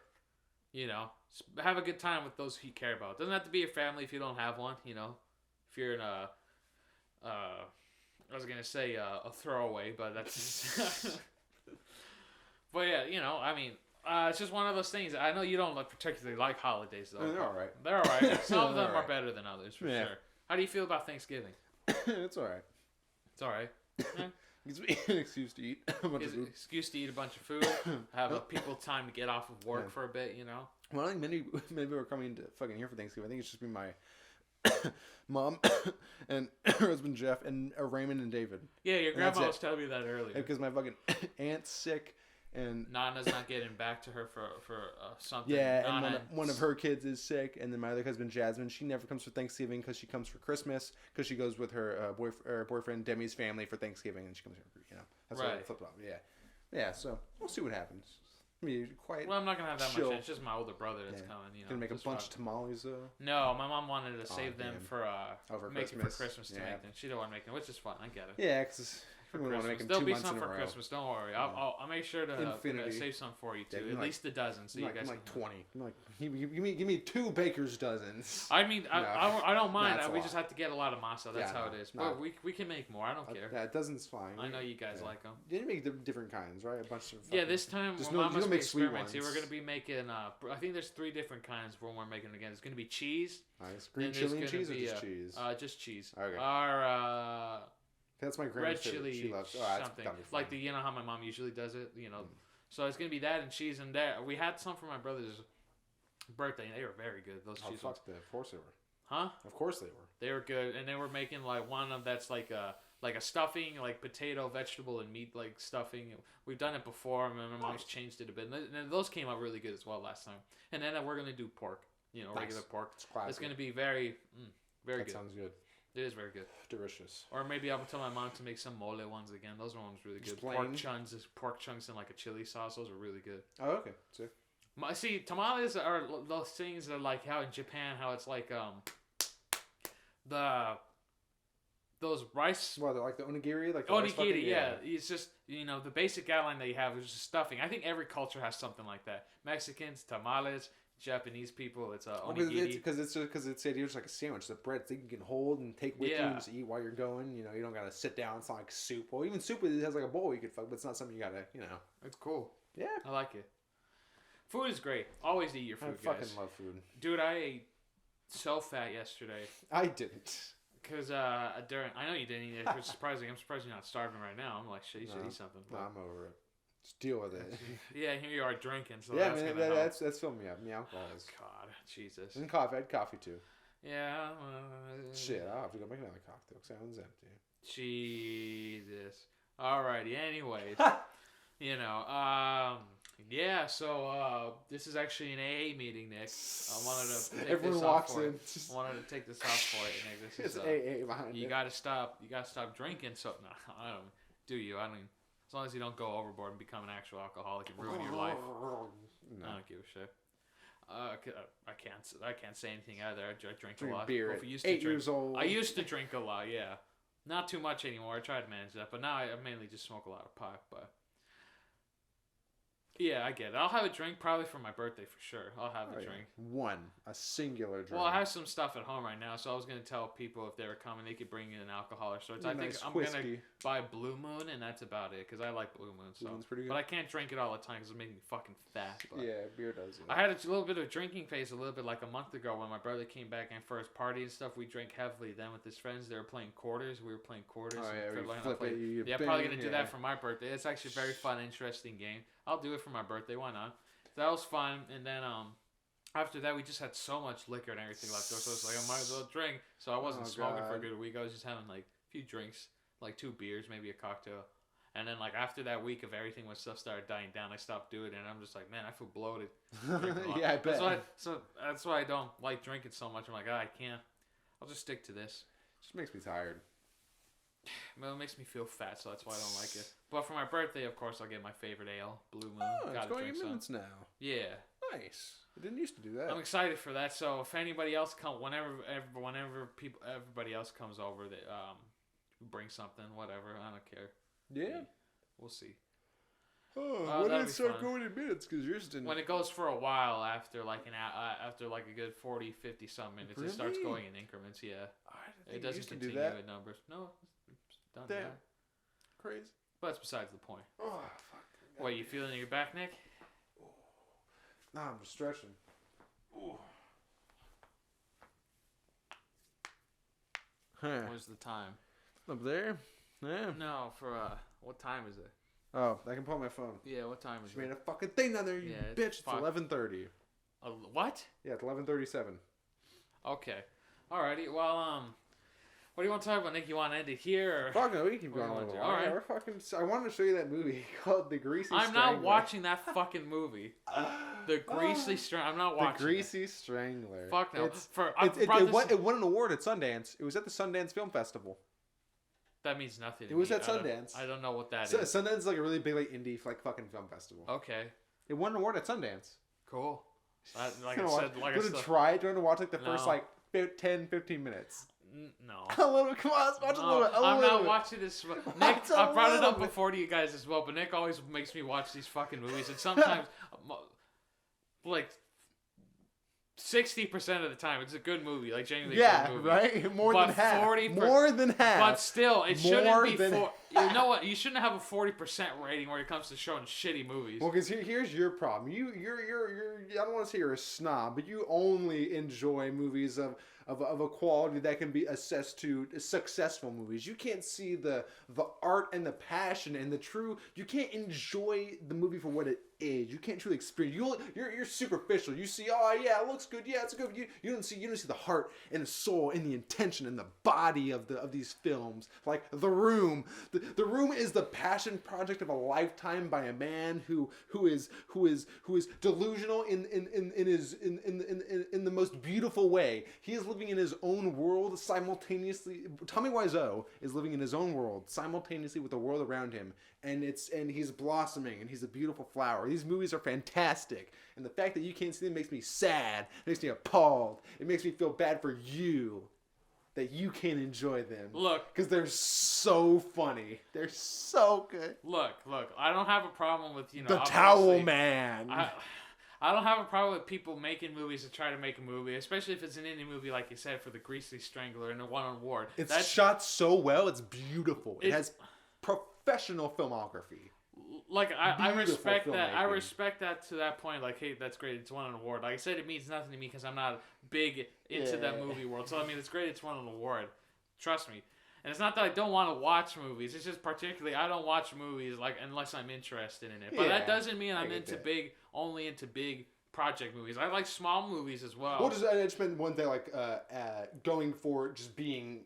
you know, have a good time with those who you care about. It doesn't have to be your family if you don't have one, you know. If you're in I was going to say a throwaway, but that's... But yeah, you know, I mean, it's just one of those things. I know you don't particularly like holidays, though. They're all right. They're all right. Some of them are better than others, for sure. How do you feel about Thanksgiving? It's all right. It's all right. Gives me an excuse to eat a bunch of food. Excuse to eat a bunch of food. Have people time to get off of work for a bit, you know? Well, I think many people are coming to fucking here for Thanksgiving. I think it's just be my mom and her husband Jeff and Raymond and David. Yeah, your grandma was telling me that earlier. Because my fucking aunt's sick. And Nana's not getting back to her for something. Yeah, and one of her kids is sick, and then my other husband Jasmine, she never comes for Thanksgiving because she comes for Christmas because she goes with her boyfriend Demi's family for Thanksgiving, and she comes here. You know, that's why I flipped off. Yeah. So we'll see what happens. I mean, Well, I'm not gonna have that much. It's just my older brother that's coming. You know, gonna make a bunch of tamales though. No, my mom wanted to save them for making Christmas. for Christmas to make them. She don't want to make them, which is fine. I get it. Yeah, because. There'll be some for Christmas. Don't worry. I'll make sure to save some for you too. At least a dozen, so you guys. Like 20. Give me 2 baker's dozens. I mean, I don't mind. We just have to get a lot of masa. That's how it is. But we can make more. I don't care. Yeah, dozens fine. I know you guys like them. You didn't make different kinds, right? A bunch of. This time Mama's experimenting. We're gonna be making. I think there's 3 different kinds when we're making it again. It's gonna be cheese. Nice. Green chili and cheese or just cheese? Just cheese. Okay. Our that's my grandma's red chili, she loves something like you know how my mom usually does it, you know. So it's gonna be that and cheese and that. We had some for my brother's birthday, and they were very good. Those cheese ones. Of course they were. Huh? Of course they were. They were good, and they were making like one of that's like a stuffing, like potato, vegetable, and meat like stuffing. We've done it before, and my mom's changed it a bit. And those came out really good as well last time. And then we're gonna do pork, you know, regular pork. It's gonna be very good. That sounds good. It is very good. Delicious. Or maybe I'll tell my mom to make some mole ones again. Those ones really good. Pork chunks in like a chili sauce. Those are really good. Oh, okay. See, tamales are those things that are like how in Japan, how it's like those rice. Well, they're like the onigiri, like the onigiri. Yeah, it's just the basic outline that you have is just stuffing. I think every culture has something like that. Mexicans, tamales. Japanese people, it's onigiri. Because it's just like a sandwich. The bread thing you can hold and take with you and just eat while you're going. You know, you don't gotta sit down. It's not like soup. Well, even soup has like a bowl you could fuck, but it's not something you gotta, It's cool. Yeah, I like it. Food is great. Always eat your food, I fucking love food. Dude, I ate so fat yesterday. I didn't. Because I know you didn't eat it, which is surprising. I'm surprised you're not starving right now. I'm like, shit, you should eat something. No, I'm over it. Just deal with it. Yeah, here you are drinking. So yeah, that's man, that's filling me up. Yeah, alcohol is. God, Jesus. And coffee. I had coffee too. Yeah. Shit, I'll have to go make another cocktail because that one's empty. Jesus. Alrighty. Anyways, yeah. So this is actually an AA meeting, Nick. I wanted to take Everyone this walks off for in. I wanted to take this off for you, Nick. This is is AA behind you it. gotta stop. You gotta stop drinking. So no, I don't. Do you? I don't. As long as you don't go overboard and become an actual alcoholic and ruin your life. No. I don't give a shit. I can't say anything either. I drink a lot. Beer at 8 years old. I used to drink a lot, yeah. Not too much anymore. I try to manage that, but now I mainly just smoke a lot of pot. But yeah, I get it. I'll have a drink probably for my birthday for sure. I'll have a drink. A singular drink. Well, I have some stuff at home right now, so I was gonna tell people if they were coming, they could bring in an alcohol or sorts. I think I'm gonna buy Blue Moon, and that's about it because I like Blue Moon. So, pretty good. But I can't drink it all the time because it makes me fucking fat. But yeah, beer does. Yeah. I had a little bit of drinking phase a little bit like a month ago when my brother came back and for his party and stuff. We drank heavily. Then with his friends, they were playing quarters. We were playing quarters. Oh yeah, probably gonna do that for my birthday. It's actually a very fun, interesting game. I'll do it for my birthday. Why not? So that was fun. And then after that, we just had so much liquor and everything left over. So it's like I might as well drink. So I wasn't smoking for a good week. I was just having like a few drinks, like 2 beers, maybe a cocktail. And then like after that week of everything when stuff started dying down, I stopped doing it, and I'm just like, man, I feel bloated. Yeah, I bet. That's why I don't like drinking so much. I'm like, I can't. I'll just stick to this. Just makes me tired. Well, it makes me feel fat, so that's why I don't like it. But for my birthday, of course, I'll get my favorite ale, Blue Moon. Oh, it's going in minutes now. Yeah. Nice. I didn't used to do that. I'm excited for that. So if anybody else whenever everybody else comes over, that bring something, whatever. I don't care. Yeah. We'll see. Oh, when did it start going in minutes? Because yours didn't. When it goes for a while, after like a good 40, 50 some minutes, really? It starts going in increments. Yeah. It doesn't continue in numbers. No, it's done. Damn. Now. Crazy. But that's besides the point. Oh, fuck. What, you feeling your back, Nick? Nah, I'm just stretching. Ooh. Huh. What's the time? Up there? Yeah. No, for what time is it? Oh, I can pull out my phone. Yeah, what time is She it? made a fucking thing down there, you bitch. It's 11:30. What? Yeah, it's 11:37. Okay. Alrighty. Well, what do you want to talk about, Nick? You want to end it here? Or... Fuck no, we can keep going a little. All right. Yeah, we're fucking. I wanted to show you that movie called The Greasy I'm Strangler. not watching that fucking movie. The Greasy Strangler. I'm not watching. The Greasy Strangler. Fuck no. It won an award at Sundance. It was at the Sundance Film Festival. That means nothing. It was at Sundance. I don't know what that is. Sundance is like a really big like indie like fucking film festival. Okay. It won an award at Sundance. Cool. Like I said, try trying to watch like the first like 10, 15 minutes. No. A little. Come on, let's watch a little bit. I'm not watching this. Nick, I brought it up before to you guys as well, but Nick always makes me watch these fucking movies, and sometimes, like, 60% of the time, it's a good movie, like genuinely good movie. Right? More than half. But still, it shouldn't be. You know what? You shouldn't have a 40% rating when it comes to showing shitty movies. Well, because here's your problem. You're I don't want to say you're a snob, but you only enjoy movies of a quality that can be assessed to successful movies. You can't see the art and the passion and the true. You can't enjoy the movie for what it is. You can't truly experience. You're superficial. You see, oh yeah, it looks good. Yeah, it's good. You don't see the heart and the soul and the intention and the body of these films. Like The Room. The Room is the passion project of a lifetime by a man who is delusional in the most beautiful way. He is living in his own world simultaneously. Tommy Wiseau is living in his own world simultaneously with the world around him, and he's blossoming, and he's a beautiful flower. These movies are fantastic, and the fact that you can't see them makes me sad, makes me appalled. It makes me feel bad for you that you can't enjoy them. Look, because they're so funny. They're so good. Look. I don't have a problem with The Towel Man. I don't have a problem with people making movies to try to make a movie, especially if it's an indie movie, like you said, for The Greasy Strangler and it won an award. It's shot so well. It's beautiful. It has professional filmography. Like, I respect that. I respect that to that point. Like, hey, that's great. It's won an award. Like I said, it means nothing to me because I'm not big into that movie world. So, I mean, it's great it's won an award. Trust me. And it's not that I don't want to watch movies. It's just particularly I don't watch movies like unless I'm interested in it. But that doesn't mean I'm only into big project movies. I like small movies as well. Well, I just meant one thing like going for just being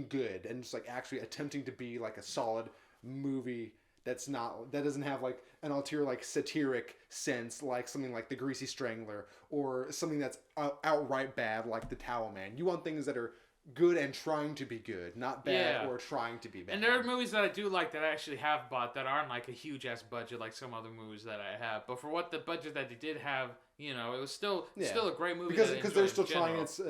good and just like actually attempting to be like a solid movie that doesn't have like an ulterior like satiric sense like something like The Greasy Strangler or something that's outright bad like The Towel Man. You want things that are good and trying to be good, not bad or trying to be bad. And there are movies that I do like that I actually have bought that aren't like a huge ass budget like some other movies that I have. But for what the budget that they did have, it was still a great movie because they're still trying its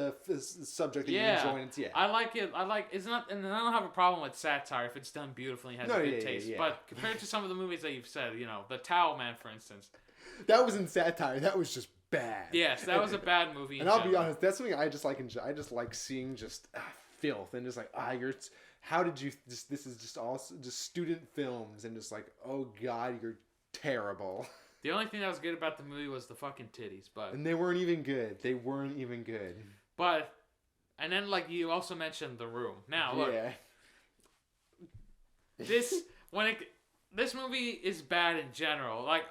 subject that you enjoy. And I like it. It's not, and I don't have a problem with satire if it's done beautifully and has a good taste. Yeah. But compared to some of the movies that you've said, The Towel Man, for instance, that wasn't satire. That was just bad. Yes, that was a bad movie. And I'll be honest, that's something I just like enjoy. I just like seeing just filth and just like how did you this is just all just student films and just like, oh god, you're terrible. The only thing that was good about the movie was the fucking titties, and they weren't even good. But and then like you also mentioned The Room. Now look, this This movie is bad in general. Like,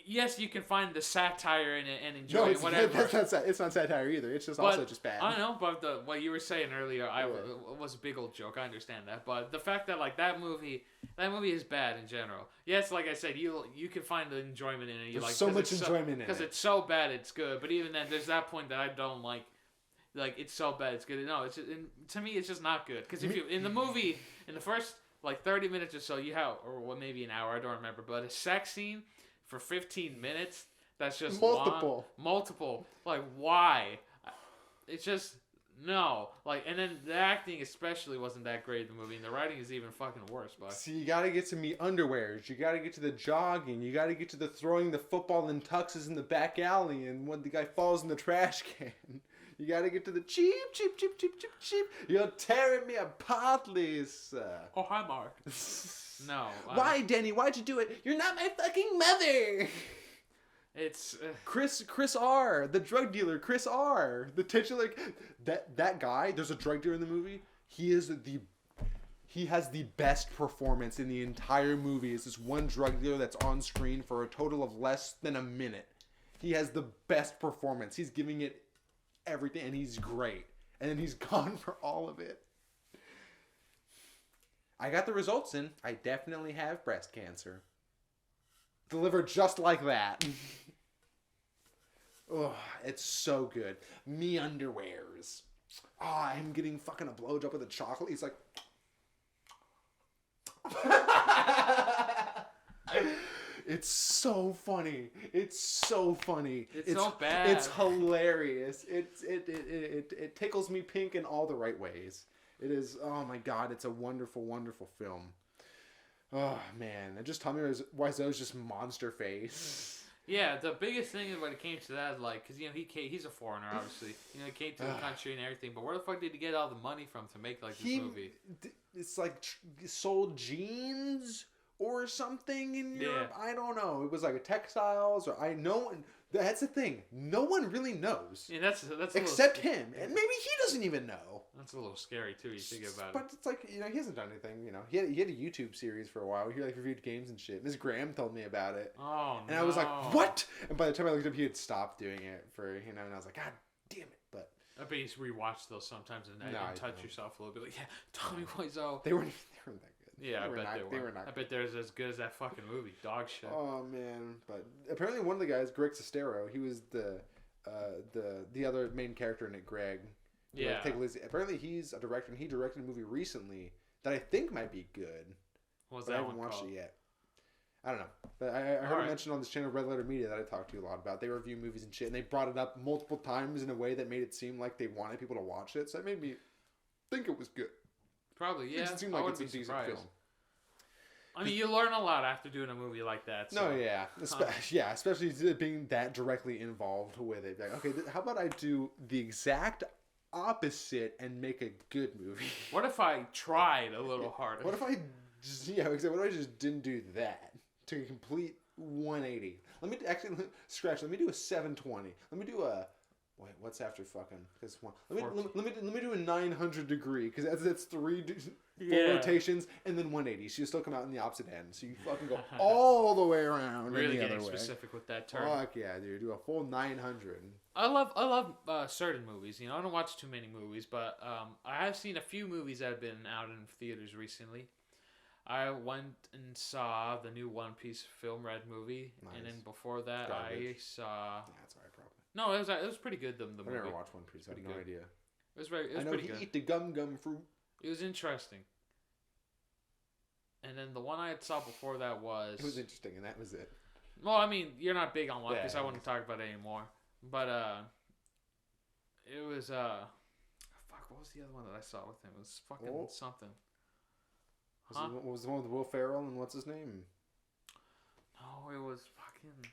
yes, you can find the satire in it and enjoy it, whatever. It's not satire either. It's just also just bad. I don't know, but what you were saying earlier, was a big old joke. I understand that, but the fact that like that movie is bad in general. Yes, like I said, you can find the enjoyment in it. There's so much enjoyment in it because it's so bad, it's good. But even then, there's that point that I don't like. Like, it's so bad, it's good. No, to me, it's just not good. Because if you in the movie, in the first like 30 minutes or so, you have, or maybe an hour, I don't remember, but a sex scene for 15 minutes, that's just multiple. Like, why? It's just, no. Like, and then the acting especially wasn't that great in the movie, and the writing is even fucking worse, but. See, you gotta get to me underwears, you gotta get to the jogging, you gotta get to the throwing the football in tuxes in the back alley, and when the guy falls in the trash can. You gotta get to the cheap. You're tearing me apart, Lisa. Oh, hi, Mark. No. Why, Danny? Why'd you do it? You're not my fucking mother. It's Chris R, the drug dealer. Chris R, the titular. That guy. There's a drug dealer in the movie. He has the best performance in the entire movie. It's this one drug dealer that's on screen for a total of less than a minute. He has the best performance. He's giving it everything, and he's great, and then he's gone for all of it. I got the results in. I definitely have breast cancer. Delivered just like that. Oh, it's so good. Me underwears. Oh, I'm getting fucking a blowjob with a chocolate. He's like. It's so funny. It's so funny. It's so bad. It's hilarious. It tickles me pink in all the right ways. It is. Oh my god! It's a wonderful, wonderful film. Oh man! And just tell me Wiseau's just monster face. Yeah, the biggest thing when it came to that, like, because he's a foreigner, obviously. He came to the country and everything. But where the fuck did he get all the money from to make like this movie? It's like sold jeans. Or something in Europe. I don't know. It was like a textiles, or that's the thing. No one really knows. Yeah, that's except him, and maybe he doesn't even know. That's a little scary too. You think about it. But it's like, he hasn't done anything. He had a YouTube series for a while. He like reviewed games and shit. Ms. Graham told me about it. Oh no! And I was like, what? And by the time I looked up, he had stopped doing it for and I was like, God damn it! But I bet you rewatch those sometimes and touch yourself a little bit. Like, yeah, Tommy Wiseau. They weren't that good. Yeah, they were not. I bet they're as good as that fucking movie, dog shit. Oh man, but apparently one of the guys, Greg Sestero, he was the other main character in it, Greg. Yeah. Apparently he's a director, and he directed a movie recently that I think might be good. What's that? I haven't watched it yet. I don't know, but I heard it mentioned on this channel, Red Letter Media, that I talked to you a lot about. They review movies and shit, and they brought it up multiple times in a way that made it seem like they wanted people to watch it. So it made me think it was good. Probably, yeah. It seemed like it's a decent film. I mean, you learn a lot after doing a movie like that. So. No, yeah. Especially being that directly involved with it. Like, okay, how about I do the exact opposite and make a good movie? What if I tried a little harder? What if I just didn't do that? To a complete 180. Let me do a 720. Let me do a... Wait, what's after fucking this one? Let me do a 900 degree, because that's three full rotations and then 180. So you still come out in the opposite end. So you fucking go all the way around. Really the getting other way. Specific with that term. Fuck yeah, dude! Do a full 900. I love certain movies. I don't watch too many movies, but I have seen a few movies that have been out in theaters recently. I went and saw the new One Piece film Red movie, and then before that I saw. That's alright, probably. No, it was pretty good. The movie. I never watched One Piece. I have no idea. It was pretty good. Eat the gum fruit. It was interesting. And then the one I saw before that was. It was interesting, and that was it. Well, I mean, you're not big on One Piece. I wouldn't talk about it anymore. But it was fuck. What was the other one that I saw with him? It was fucking something. What was the one with Will Ferrell and what's his name? No, it was fucking.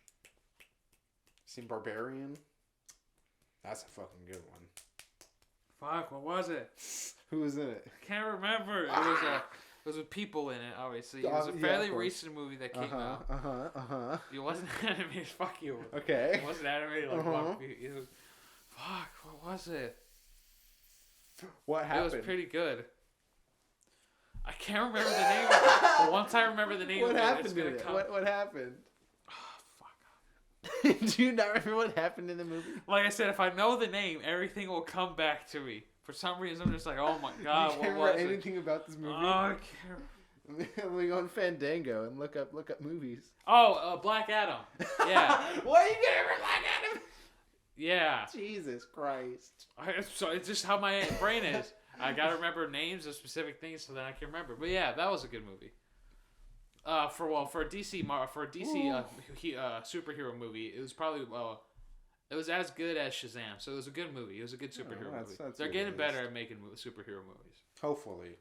Seen Barbarian? That's a fucking good one. Fuck, what was it? Who was in it? I can't remember. It was with people in it, obviously. It was a fairly recent movie that came out. It wasn't animated. Fuck you. Okay. It wasn't animated like One Piece. It was, fuck, what was it? What happened? It was pretty good. I can't remember the name of it. But once I remember the name What of it, happened it's to gonna it? come. What happened? Oh, fuck. Do you not remember what happened in the movie? Like I said, if I know the name, everything will come back to me. For some reason, I'm just like, oh my god, You can't what was remember it? anything about this movie? I can't. We go on Fandango and look up movies. Oh, Black Adam. Yeah. Why are you gonna remember Black Adam? Yeah. Jesus Christ. So it's just how my brain is. I gotta remember names of specific things so that I can remember. But yeah, that was a good movie. For a DC superhero movie, it was probably it was as good as Shazam. So it was a good movie. It was a good superhero movie. They're getting better at making superhero movies. Hopefully.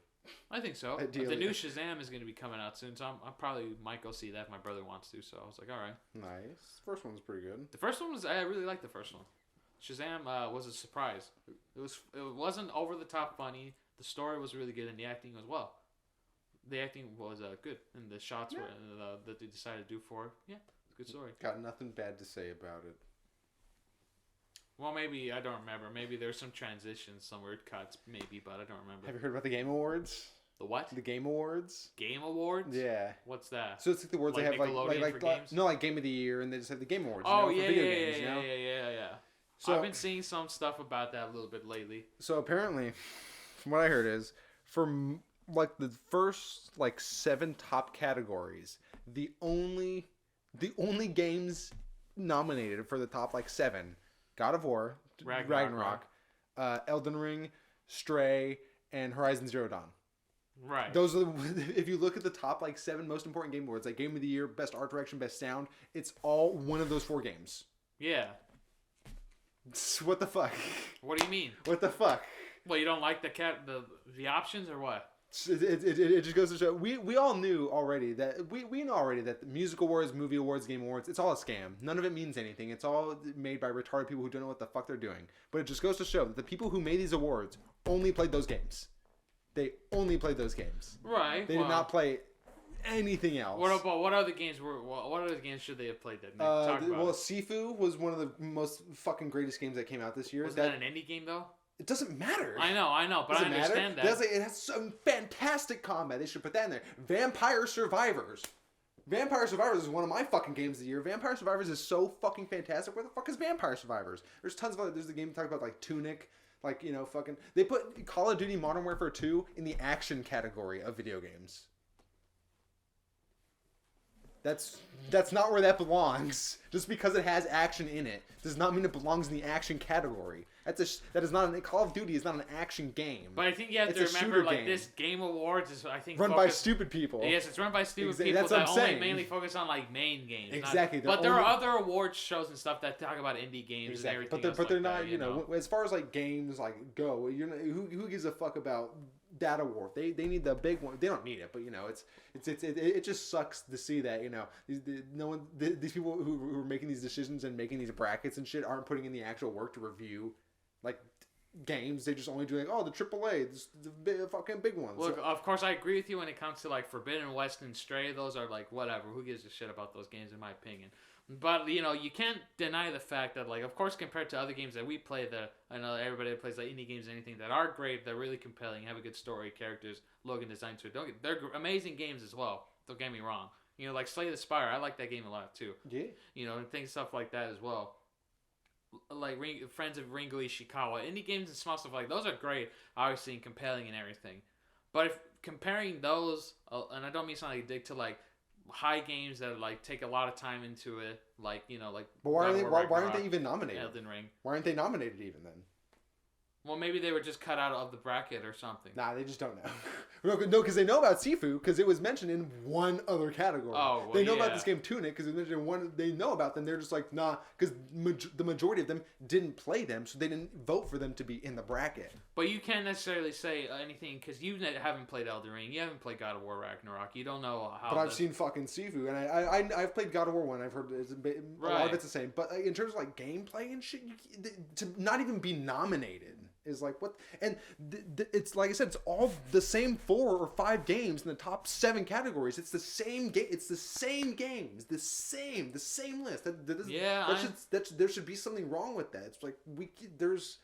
I think so. Ideally. The new Shazam is going to be coming out soon, so I probably might go see that if my brother wants to. So I was like, all right. Nice. First one's pretty good. The first one I really liked the first one. Shazam was a surprise. It wasn't over the top funny. The story was really good, and the acting as well. The acting was good, and the shots were that they decided to do for it. Yeah, it's a good story. Got nothing bad to say about it. Well, maybe I don't remember. Maybe there's some transitions, some weird cuts, maybe, but I don't remember. Have you heard about the Game Awards? The what? The Game Awards. Game Awards? Yeah. What's that? So it's like the awards Like they have Nickelodeon for games? no, like Game of the Year, and they just have the Game Awards. Oh, for yeah, video yeah, games, yeah, you know? yeah. So I've been seeing some stuff about that a little bit lately. So apparently, from what I heard is for like the first 7 top categories, the only games nominated for the top 7: God of War, Ragnarok, Elden Ring, Stray, and Horizon Zero Dawn. Right. Those are if you look at the top 7 most important game awards, like Game of the Year, Best Art Direction, Best Sound, it's all one of those 4 games. Yeah. What the fuck? What do you mean? What the fuck? Well, you don't like the options or what? It just goes to show we all knew already that we know already that the music awards, movie awards, game awards, it's all a scam. None of it means anything. It's all made by retarded people who don't know what the fuck they're doing. But it just goes to show that the people who made these awards only played those games. They only played those games. Right. They did not play anything else. What other games should they have played that? Talk about well, Sifu was one of the most fucking greatest games that came out this year. Wasn't that an indie game though? It doesn't matter. I know, but I understand that. It has some fantastic combat. They should put that in there. Vampire Survivors. Vampire Survivors is one of my fucking games of the year. Vampire Survivors is so fucking fantastic. Where the fuck is Vampire Survivors? There's tons of there's the game talk about Tunic. Fucking they put Call of Duty Modern Warfare 2 in the action category of video games. That's not where that belongs. Just because it has action in it does not mean it belongs in the action category. That is not Call of Duty is not an action game. But I think you have to remember, this Game Awards is run by stupid people. Yes, it's run by stupid people that's that only mainly focus on main games. Exactly. But there are other awards shows and stuff that talk about indie games and everything. But they're not. As far as games go, who gives a fuck about that award? They need the big one. They don't need it, but it just sucks to see that these people who are making these decisions and making these brackets and shit aren't putting in the actual work to review games. They just only do the AAA, the fucking big ones. Look, of course I agree with you when it comes to Forbidden West and Stray. Those are whatever. Who gives a shit about those games in my opinion? But you can't deny the fact that of course compared to other games that we play, that I know everybody that plays indie games, anything that are great, they're really compelling, have a good story, characters, look and design to it. They're amazing games as well. Don't get me wrong. Slay the Spire, I like that game a lot too. Yeah. And things stuff like that as well. Friends of Ringo Ishikawa, indie games and small stuff those are great, obviously, and compelling and everything. But if comparing those, and I don't mean something dig to high games that take a lot of time into it, But why aren't they even nominated? Elden Ring. Why aren't they nominated even then? Well, maybe they were just cut out of the bracket or something. Nah, they just don't know. No, because they know about Sifu because it was mentioned in one other category. Oh, well, they know about this game Tunic because it was mentioned in one. They know about them. They're just nah, because the majority of them didn't play them, so they didn't vote for them to be in the bracket. But you can't necessarily say anything because you haven't played Elden Ring. You haven't played God of War Ragnarok. You don't know how. But I've seen fucking Sifu, and I've played God of War 1. I've heard a lot of it's the same. But in terms of gameplay and shit, to not even be nominated is what, and it's like I said, it's all the same 4 or 5 games in the top 7 categories. It's the same game. It's the same games. The same list. There should be something wrong with that. It's there's.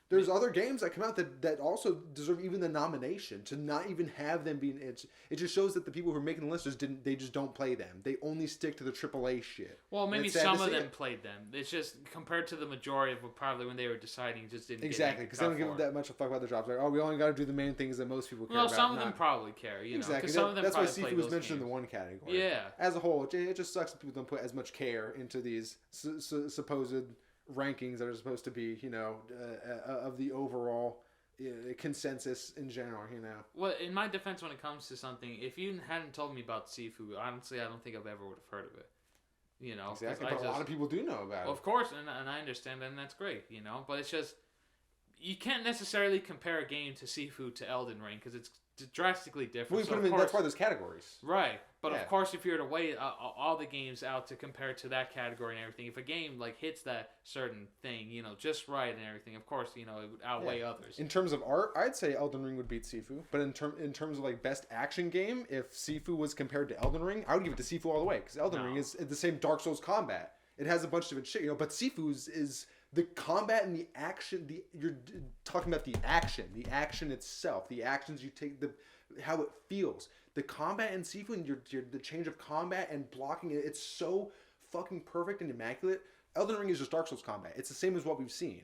There's other games that come out that also deserve even the nomination. To not even have them being it just shows that the people who are making the list just don't play them. They only stick to the AAA shit. Well, maybe some of them played them. It's just compared to the majority of probably when they were deciding, just didn't exactly because they don't give them that much a fuck about their jobs. Like, oh, we only got to do the main things that most people care about. Well, some of them probably care. Exactly. Some of them that's why Sifu was mentioned in the one category. Yeah. As a whole, it just sucks that people don't put as much care into these supposed rankings that are supposed to be, of the overall consensus in general, Well, in my defense, when it comes to something, if you hadn't told me about Sifu, honestly, I don't think I've ever would have heard of it. Exactly, but a lot of people do know about it. Of course, and I understand that, and that's great, but it's just, you can't necessarily compare a game to Sifu to Elden Ring, because it's drastically different. Well, that's why there's categories. Right. But of course, if you were to weigh all the games out to compare to that category and everything, if a game hits that certain thing, just right and everything, of course, it would outweigh others. In terms of art, I'd say Elden Ring would beat Sifu. But in terms of best action game, if Sifu was compared to Elden Ring, I would give it to Sifu all the way, because Elden Ring is the same Dark Souls combat. It has a bunch of different shit, but Sifu's is the combat and the action. You're talking about the action itself, the actions you take, how it feels. The combat in Sifu and the change of combat and blocking it's so fucking perfect and immaculate. Elden Ring is just Dark Souls combat. It's the same as what we've seen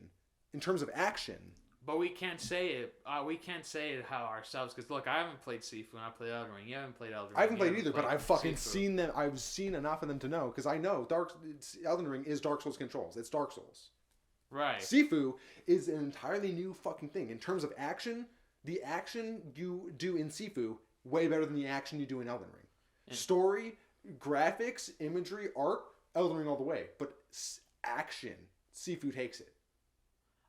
in terms of action. But we can't say it. We can't say it how ourselves, because look, I haven't played Sifu and I played Elden Ring. You haven't played Elden Ring. I haven't played either, but I've fucking seen them. I've seen enough of them to know, because I know Elden Ring is Dark Souls controls. It's Dark Souls. Right. Sifu is an entirely new fucking thing in terms of action. The action you do in Sifu way better than the action you do in Elden Ring. Story, graphics, imagery, art, Elden Ring all the way. But action, Sifu takes it.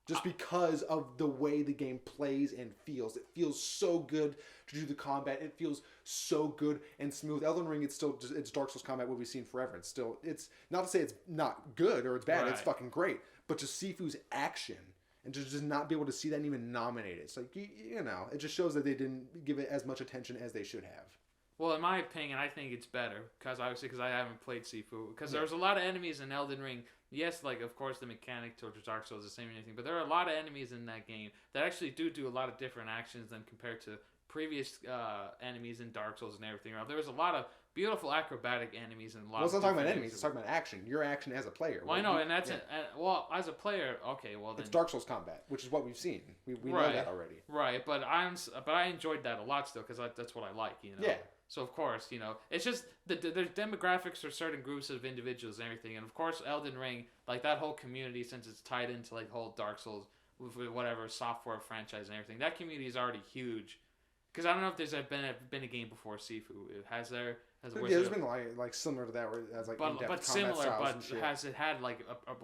Just because of the way the game plays and feels. It feels so good to do the combat. It feels so good and smooth. Elden Ring, it's Dark Souls combat, what we've seen forever. It's not to say it's not good or it's bad. Right. It's fucking great. But just Sifu's action, and to just not be able to see that and even nominate it. It's like, it just shows that they didn't give it as much attention as they should have. Well, in my opinion, I think it's better, because I haven't played Sifu. Because there's a lot of enemies in Elden Ring. Yes, of course, the mechanic towards Dark Souls is the same and anything, but there are a lot of enemies in that game that actually do a lot of different actions than compared to previous enemies in Dark Souls and everything. There was a lot of beautiful acrobatic enemies and a lot. Well, it's not talking about enemies. It's talking about action. Your action as a player. Well, I know, and that's as a player. Okay, well then it's Dark Souls combat, which is what we've seen. We know that already. Right, but I enjoyed that a lot still, because that's what I like. Yeah. So of course, it's just there's demographics for certain groups of individuals and everything, and of course, Elden Ring, that whole community, since it's tied into the whole Dark Souls with whatever software franchise and everything, that community is already huge. Because I don't know if there's been a game before Sifu. Has there? There's been similar to that, where it has but similar. But has it had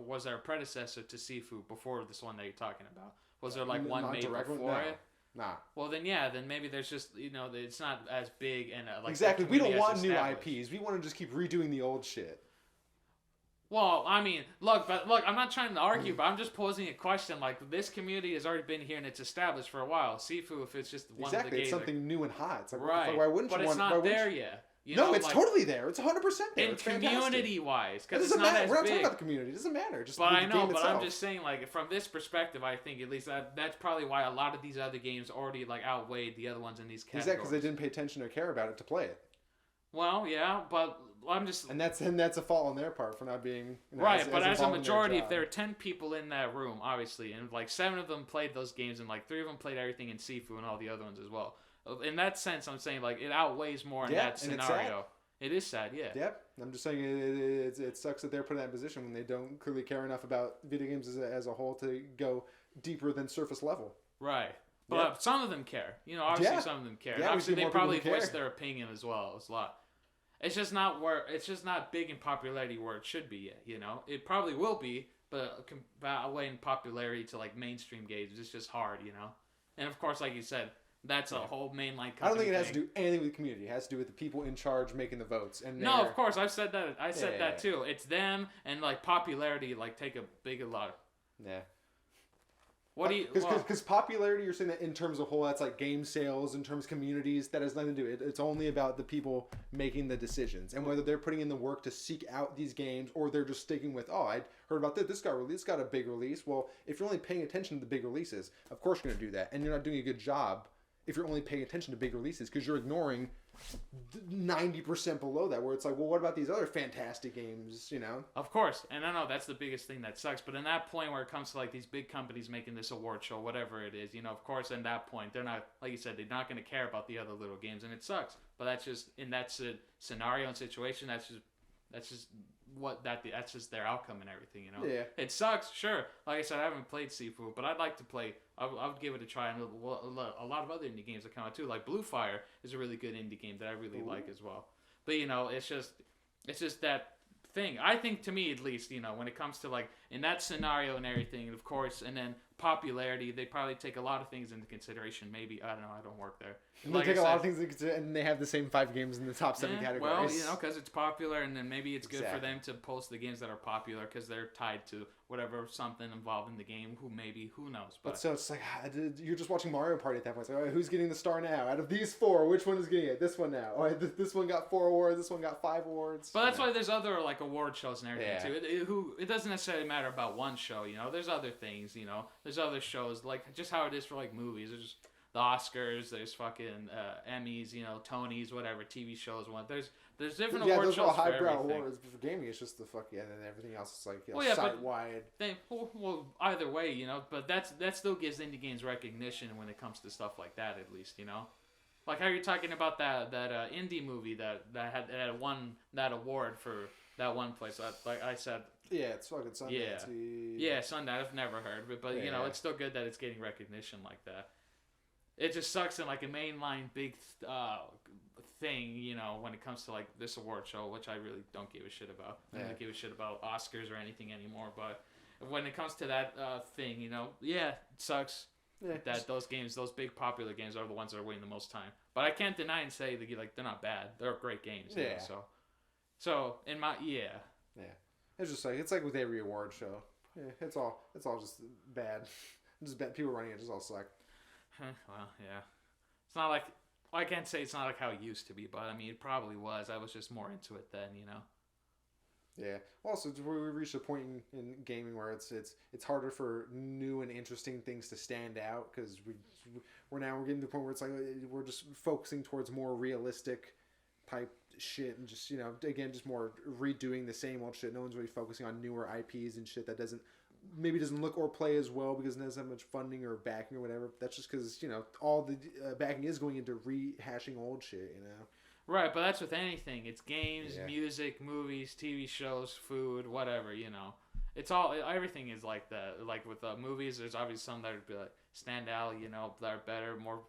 was there a predecessor to Sifu before this one that you're talking about? Was there one made before it? Nah. Well then, then maybe there's just it's not as big and exactly. We don't want new IPs. We want to just keep redoing the old shit. Well, I mean, look, I'm not trying to argue, but I'm just posing a question. This community has already been here and it's established for a while. Sifu, if it's just one of the games, it's something new and hot. It's right? Why wouldn't you but it's not there yet. No, it's totally there. It's 100% there. In community-wise, because it's not as big. We're not talking about the community. It doesn't matter. Just but I know, but I'm just saying, from this perspective, I think at least that's probably why a lot of these other games already outweighed the other ones in these categories. Exactly, because they didn't pay attention or care about it to play it. Well, yeah, but I'm just... And that's a fault on their part for not being... right, but as a majority, if there are 10 people in that room, obviously, and 7 of them played those games, and 3 of them played everything in Sifu and all the other ones as well. In that sense, I'm saying, it outweighs more in that scenario. It is sad, yeah. Yep. I'm just saying it sucks that they're put in that position when they don't clearly care enough about video games as a whole to go deeper than surface level. Right. But some of them care. Obviously some of them care. Yeah, obviously they probably voice their opinion as well. It's a lot. It's just not big in popularity where it should be yet, It probably will be, but away in popularity to mainstream games, it's just hard, And of course, like you said, that's a whole mainline company. I don't think it has to do anything with the community. It has to do with the people in charge making the votes. And no, of course, I've said that. I said that too. It's them and popularity take a big lot. Yeah. What do you? Because popularity, you're saying that in terms of whole, that's like game sales, in terms of communities, that has nothing to do. It's only about the people making the decisions and whether they're putting in the work to seek out these games or they're just sticking with, oh, I heard about this. This got released, got a big release. Well, if you're only paying attention to the big releases, of course you're going to do that, and you're not doing a good job if you're only paying attention to big releases because you're ignoring 90% below that, where it's like, well, what about these other fantastic games, you know? Of course, and I know that's the biggest thing that sucks, but in that point where it comes to like these big companies making this award show, whatever it is, you know, of course, in that point, they're not, like you said, they're not going to care about the other little games, and it sucks. But that's just, in that scenario and situation, that's just that's just their outcome and everything, you know. Yeah. It sucks, sure. Like I said, I haven't played Sifu, but I'd like to play. I would give it a try. And a lot of other indie games that come out too, like Blue Fire is a really good indie game that I really like as well. But you know, it's just that thing. I think, to me at least, you know, when it comes to like in that scenario and everything, of course, and then popularity, they probably take a lot of things into consideration. Maybe, I don't know, I don't work there. They take a lot of things into consideration, and they have the same 5 games in the top 7 categories. Well, you know, because it's popular, and then maybe it's good for them to post the games that are popular because they're tied to whatever something involved in the game. Who knows? But so it's like you're just watching Mario Party at that point. It's like, all right, who's getting the star now? Out of these 4, which one is getting it? This one now. All right, this one got 4 awards. This one got 5 awards. But that's why there's other like award shows and everything too. It doesn't necessarily matter about one show. You know, there's other things. You know, there's other shows like just how it is for like movies. There's the Oscars, there's fucking Emmys, you know, Tonys, whatever, TV shows. There's different award shows. Yeah, those are all highbrow awards. But for gaming, it's just the and then everything else is like, you know, site-wide. Well, either way, you know, but that still gives indie games recognition when it comes to stuff like that, at least, you know. Like how you're talking about that indie movie that had won that award for that one place. Like I said. Yeah, it's fucking Sundance. Yeah, Sundance. I've never heard of it, but you know, it's still good that it's getting recognition like that. It just sucks in like a mainline big thing, you know, when it comes to like this award show, which I really don't give a shit about. I don't give a shit about Oscars or anything anymore. But when it comes to that thing, you know, it sucks that those games, those big popular games, are the ones that are winning the most time. But I can't deny and say that like they're not bad. They're great games. You know, so in my it's just like it's like with every award show. Yeah, it's all just bad. Just bad people running it just all suck. Well, yeah. It's not like I can't say it's not like how it used to be, but I mean it probably was. I was just more into it then, you know. Yeah. Also, we reached a point in gaming where it's harder for new and interesting things to stand out because we're getting to the point where it's like we're just focusing towards more realistic type shit and just, you know, again, just more redoing the same old shit. No one's really focusing on newer IPs and shit that doesn't look or play as well because it doesn't have much funding or backing or whatever. That's just because, you know, all the backing is going into rehashing old shit, you know. Right, but that's with anything. It's games, music, movies, TV shows, food, whatever, you know. It's all, everything is like that. Like with movies, there's obviously some that would be like stand out, you know, that are better, more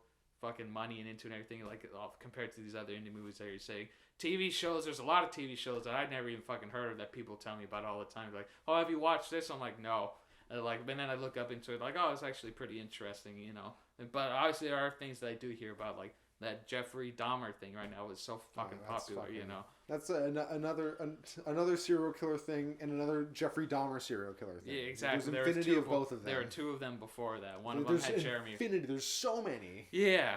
fucking money and into and everything, like compared to these other indie movies that you're saying. TV shows, there's a lot of TV shows that I'd never even fucking heard of that people tell me about all the time. Like, oh, have you watched this? I'm like, no. But then I look up into it, like, oh, it's actually pretty interesting, you know. But obviously there are things that I do hear about, like that Jeffrey Dahmer thing right now is so fucking popular, you know. That's another serial killer thing and another Jeffrey Dahmer serial killer thing. Yeah, exactly. There's infinity of both of them. There are 2 of them before that. One of them had Jeremy. Infinity. There's so many. Yeah.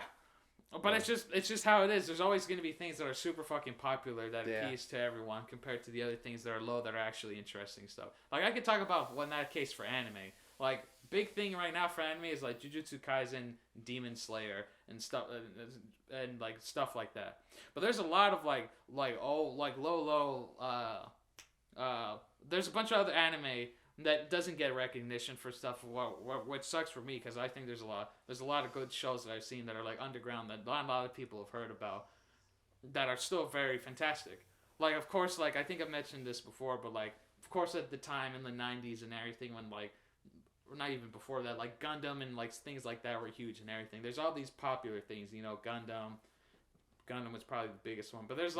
But it's just how it is. There's always going to be things that are super fucking popular that appease to everyone compared to the other things that are low that are actually interesting stuff. Like I could talk about in that case for anime. Like big thing right now for anime is like Jujutsu Kaisen, Demon Slayer, and stuff and like stuff like that. But there's a lot of like low. There's a bunch of other anime that doesn't get recognition for stuff, which sucks for me because I think there's a lot of good shows that I've seen that are like underground that not a lot of people have heard about that are still very fantastic. Like of course, like I think I've mentioned this before, but like of course at the time in the 90s and everything when like not even before that, like Gundam and like things like that were huge and everything. There's all these popular things, you know. Gundam was probably the biggest one, but there's a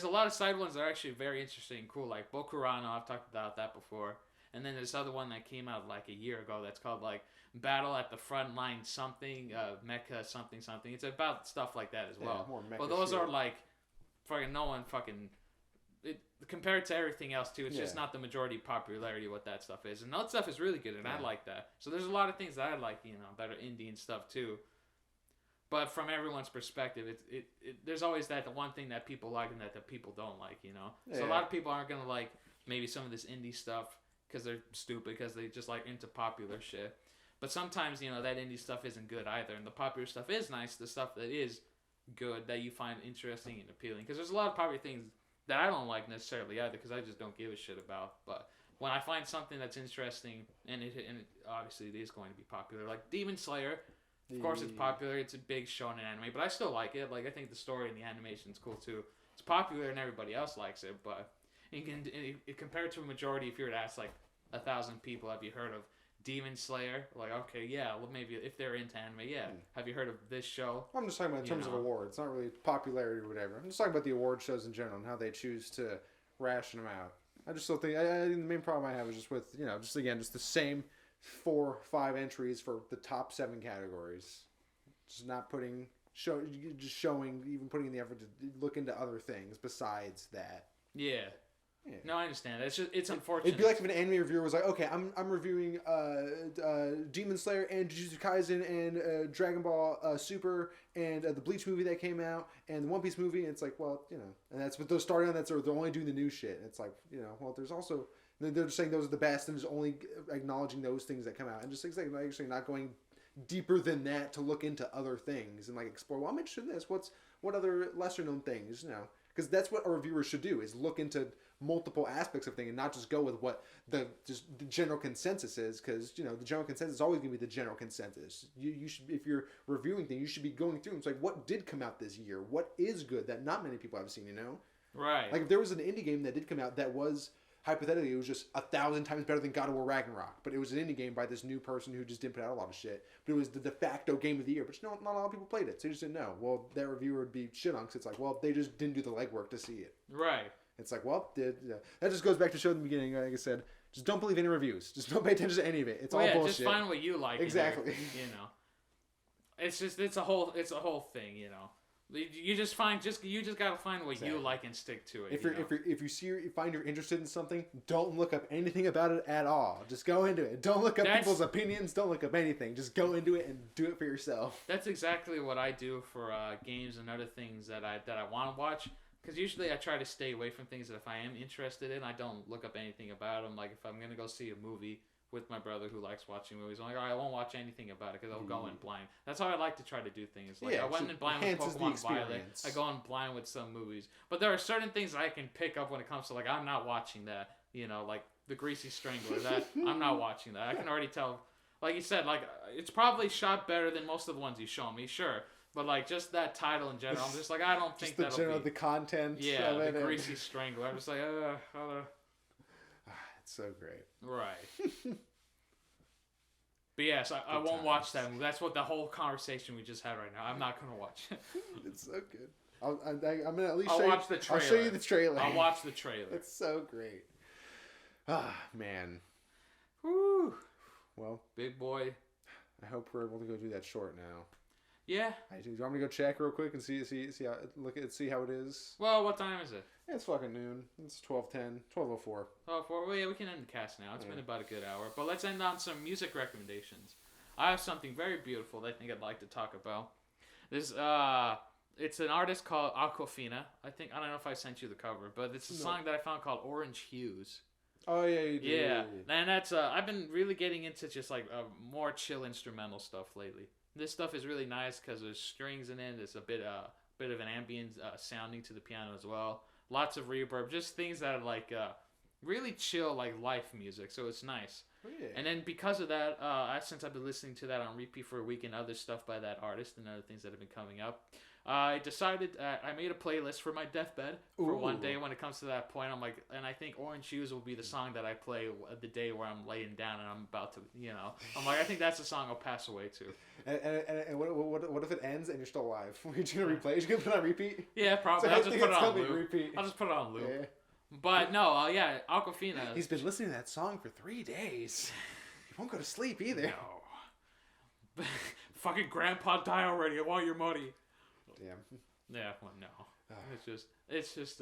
lot of side ones that are actually very interesting and cool, like Bokurano. I've talked about that before. And then there's other one that came out like a year ago that's called like Battle at the Front Line something, Mecha something. It's about stuff like that as well. More mecha but those shit. are like fucking no one fucking compared to everything else too, it's just not the majority popularity what that stuff is, and that stuff is really good, and I like that. So there's a lot of things that I like, that are indie and stuff too. But from everyone's perspective, there's always that the one thing that people like and that the people don't like, So a lot of people aren't gonna like maybe some of this indie stuff because they're stupid, because they just like into popular shit. But sometimes that indie stuff isn't good either, and the popular stuff is nice. The stuff that is good that you find interesting and appealing, because there's a lot of popular things that I don't like necessarily either, because I just don't give a shit about. But when I find something that's interesting, and it obviously it is going to be popular, like Demon Slayer. Of course, it's popular. It's a big shonen anime, but I still like it. Like, I think the story and the animation is cool too. It's popular and everybody else likes it, but compared to a majority, if you were to ask like 1,000 people, have you heard of Demon Slayer? Like, okay, yeah, well, maybe if they're into anime, yeah. Have you heard of this show? I'm just talking about in terms of awards, not really popularity or whatever. I'm just talking about the award shows in general and how they choose to ration them out. I just still think the main problem I have is just with just the same 4 or 5 entries for the top 7 categories. Just not putting even putting in the effort to look into other things besides that. Yeah. No, I understand. It's unfortunate. It'd be like if an anime reviewer was like, okay, I'm reviewing Demon Slayer and Jujutsu Kaisen and Dragon Ball Super and the Bleach movie that came out and the One Piece movie, and it's like, well, and that's what they're starting on. They're only doing the new shit. And it's like, well, there's also. They're just saying those are the best and just only acknowledging those things that come out and just actually not going deeper than that to look into other things and like explore. Well, I'm interested in this. What other lesser known things? Because that's what a reviewer should do, is look into multiple aspects of things and not just go with what the general consensus is. Because the general consensus is always going to be the general consensus. You should, if you're reviewing things, you should be going through. It's like, what did come out this year? What is good that not many people have seen? Right. Like if there was an indie game that did come out that was. Hypothetically, it was just 1,000 times better than God of War Ragnarok. But it was an indie game by this new person who just didn't put out a lot of shit. But it was the de facto game of the year. But not a lot of people played it. So you just didn't know. Well, that reviewer would be shit on because it's like, well, they just didn't do the legwork to see it. Right. It's like, well, that just goes back to show in the beginning, like I said, just don't believe any reviews. Just don't pay attention to any of it. It's all bullshit. Just find what you like. Exactly. It's a whole thing, You just gotta find what you like and stick to it. If you find you're interested in something, don't look up anything about it at all. Just go into it. Don't look up people's opinions. Don't look up anything. Just go into it and do it for yourself. That's exactly what I do for games and other things that I want to watch. Because usually I try to stay away from things that if I am interested in, I don't look up anything about them. Like if I'm gonna go see a movie with my brother who likes watching movies, I'm like, all right, I won't watch anything about it because I'll go in blind. That's how I like to try to do things. Like I went in blind with Pokemon Violet. I go in blind with some movies. But there are certain things that I can pick up when it comes to like, I'm not watching that. Like the Greasy Strangler. That I'm not watching that. I can already tell. Like you said, like it's probably shot better than most of the ones you've shown me, sure. But like just that title in general, I'm just like, I don't think that'll be. The content. Yeah, the Greasy Strangler. I'm just like, it's so great. Right. But yes, I won't watch that movie. That's what the whole conversation we just had right now. I'm not gonna watch it. It's so good. I'm gonna at least watch the trailer. I'll show you the trailer. I'll watch the trailer. It's so great. Ah, man. Woo. Well, big boy. I hope we're able to go do that short now. Yeah. Do you want me to go check real quick and see how it is? Well, what time is it? Yeah, it's fucking noon. It's 12:10, 12:04. 12:04. Well, yeah, we can end the cast now. It's been about a good hour. But let's end on some music recommendations. I have something very beautiful that I think I'd like to talk about. It's an artist called Aquafina. I don't know if I sent you the cover, but it's a song that I found called Orange Hues. Oh yeah, you did. Yeah, and that's I've been really getting into just like more chill instrumental stuff lately. This stuff is really nice because there's strings in it. There's a bit of an ambient sounding to the piano as well. Lots of reverb, just things that are like really chill, like life music. So it's nice. Oh, yeah. And then because of that, since I've been listening to that on repeat for a week and other stuff by that artist and other things that have been coming up, I decided I made a playlist for my deathbed for one day. When it comes to that point, I'm like, and I think Orange Shoes will be the song that I play the day where I'm laying down and I'm about to, I'm like, I think that's the song I'll pass away to. And what if it ends and you're still alive? Are you gonna replay? Are you gonna put it on repeat? Yeah, probably. So I'll just put it on loop. Repeat. I'll just put it on loop. Yeah. But no, Aquafina. He's been listening to that song for 3 days. He won't go to sleep either. No. Fucking grandpa, die already. I want your money. Damn. Yeah, well, no. It's just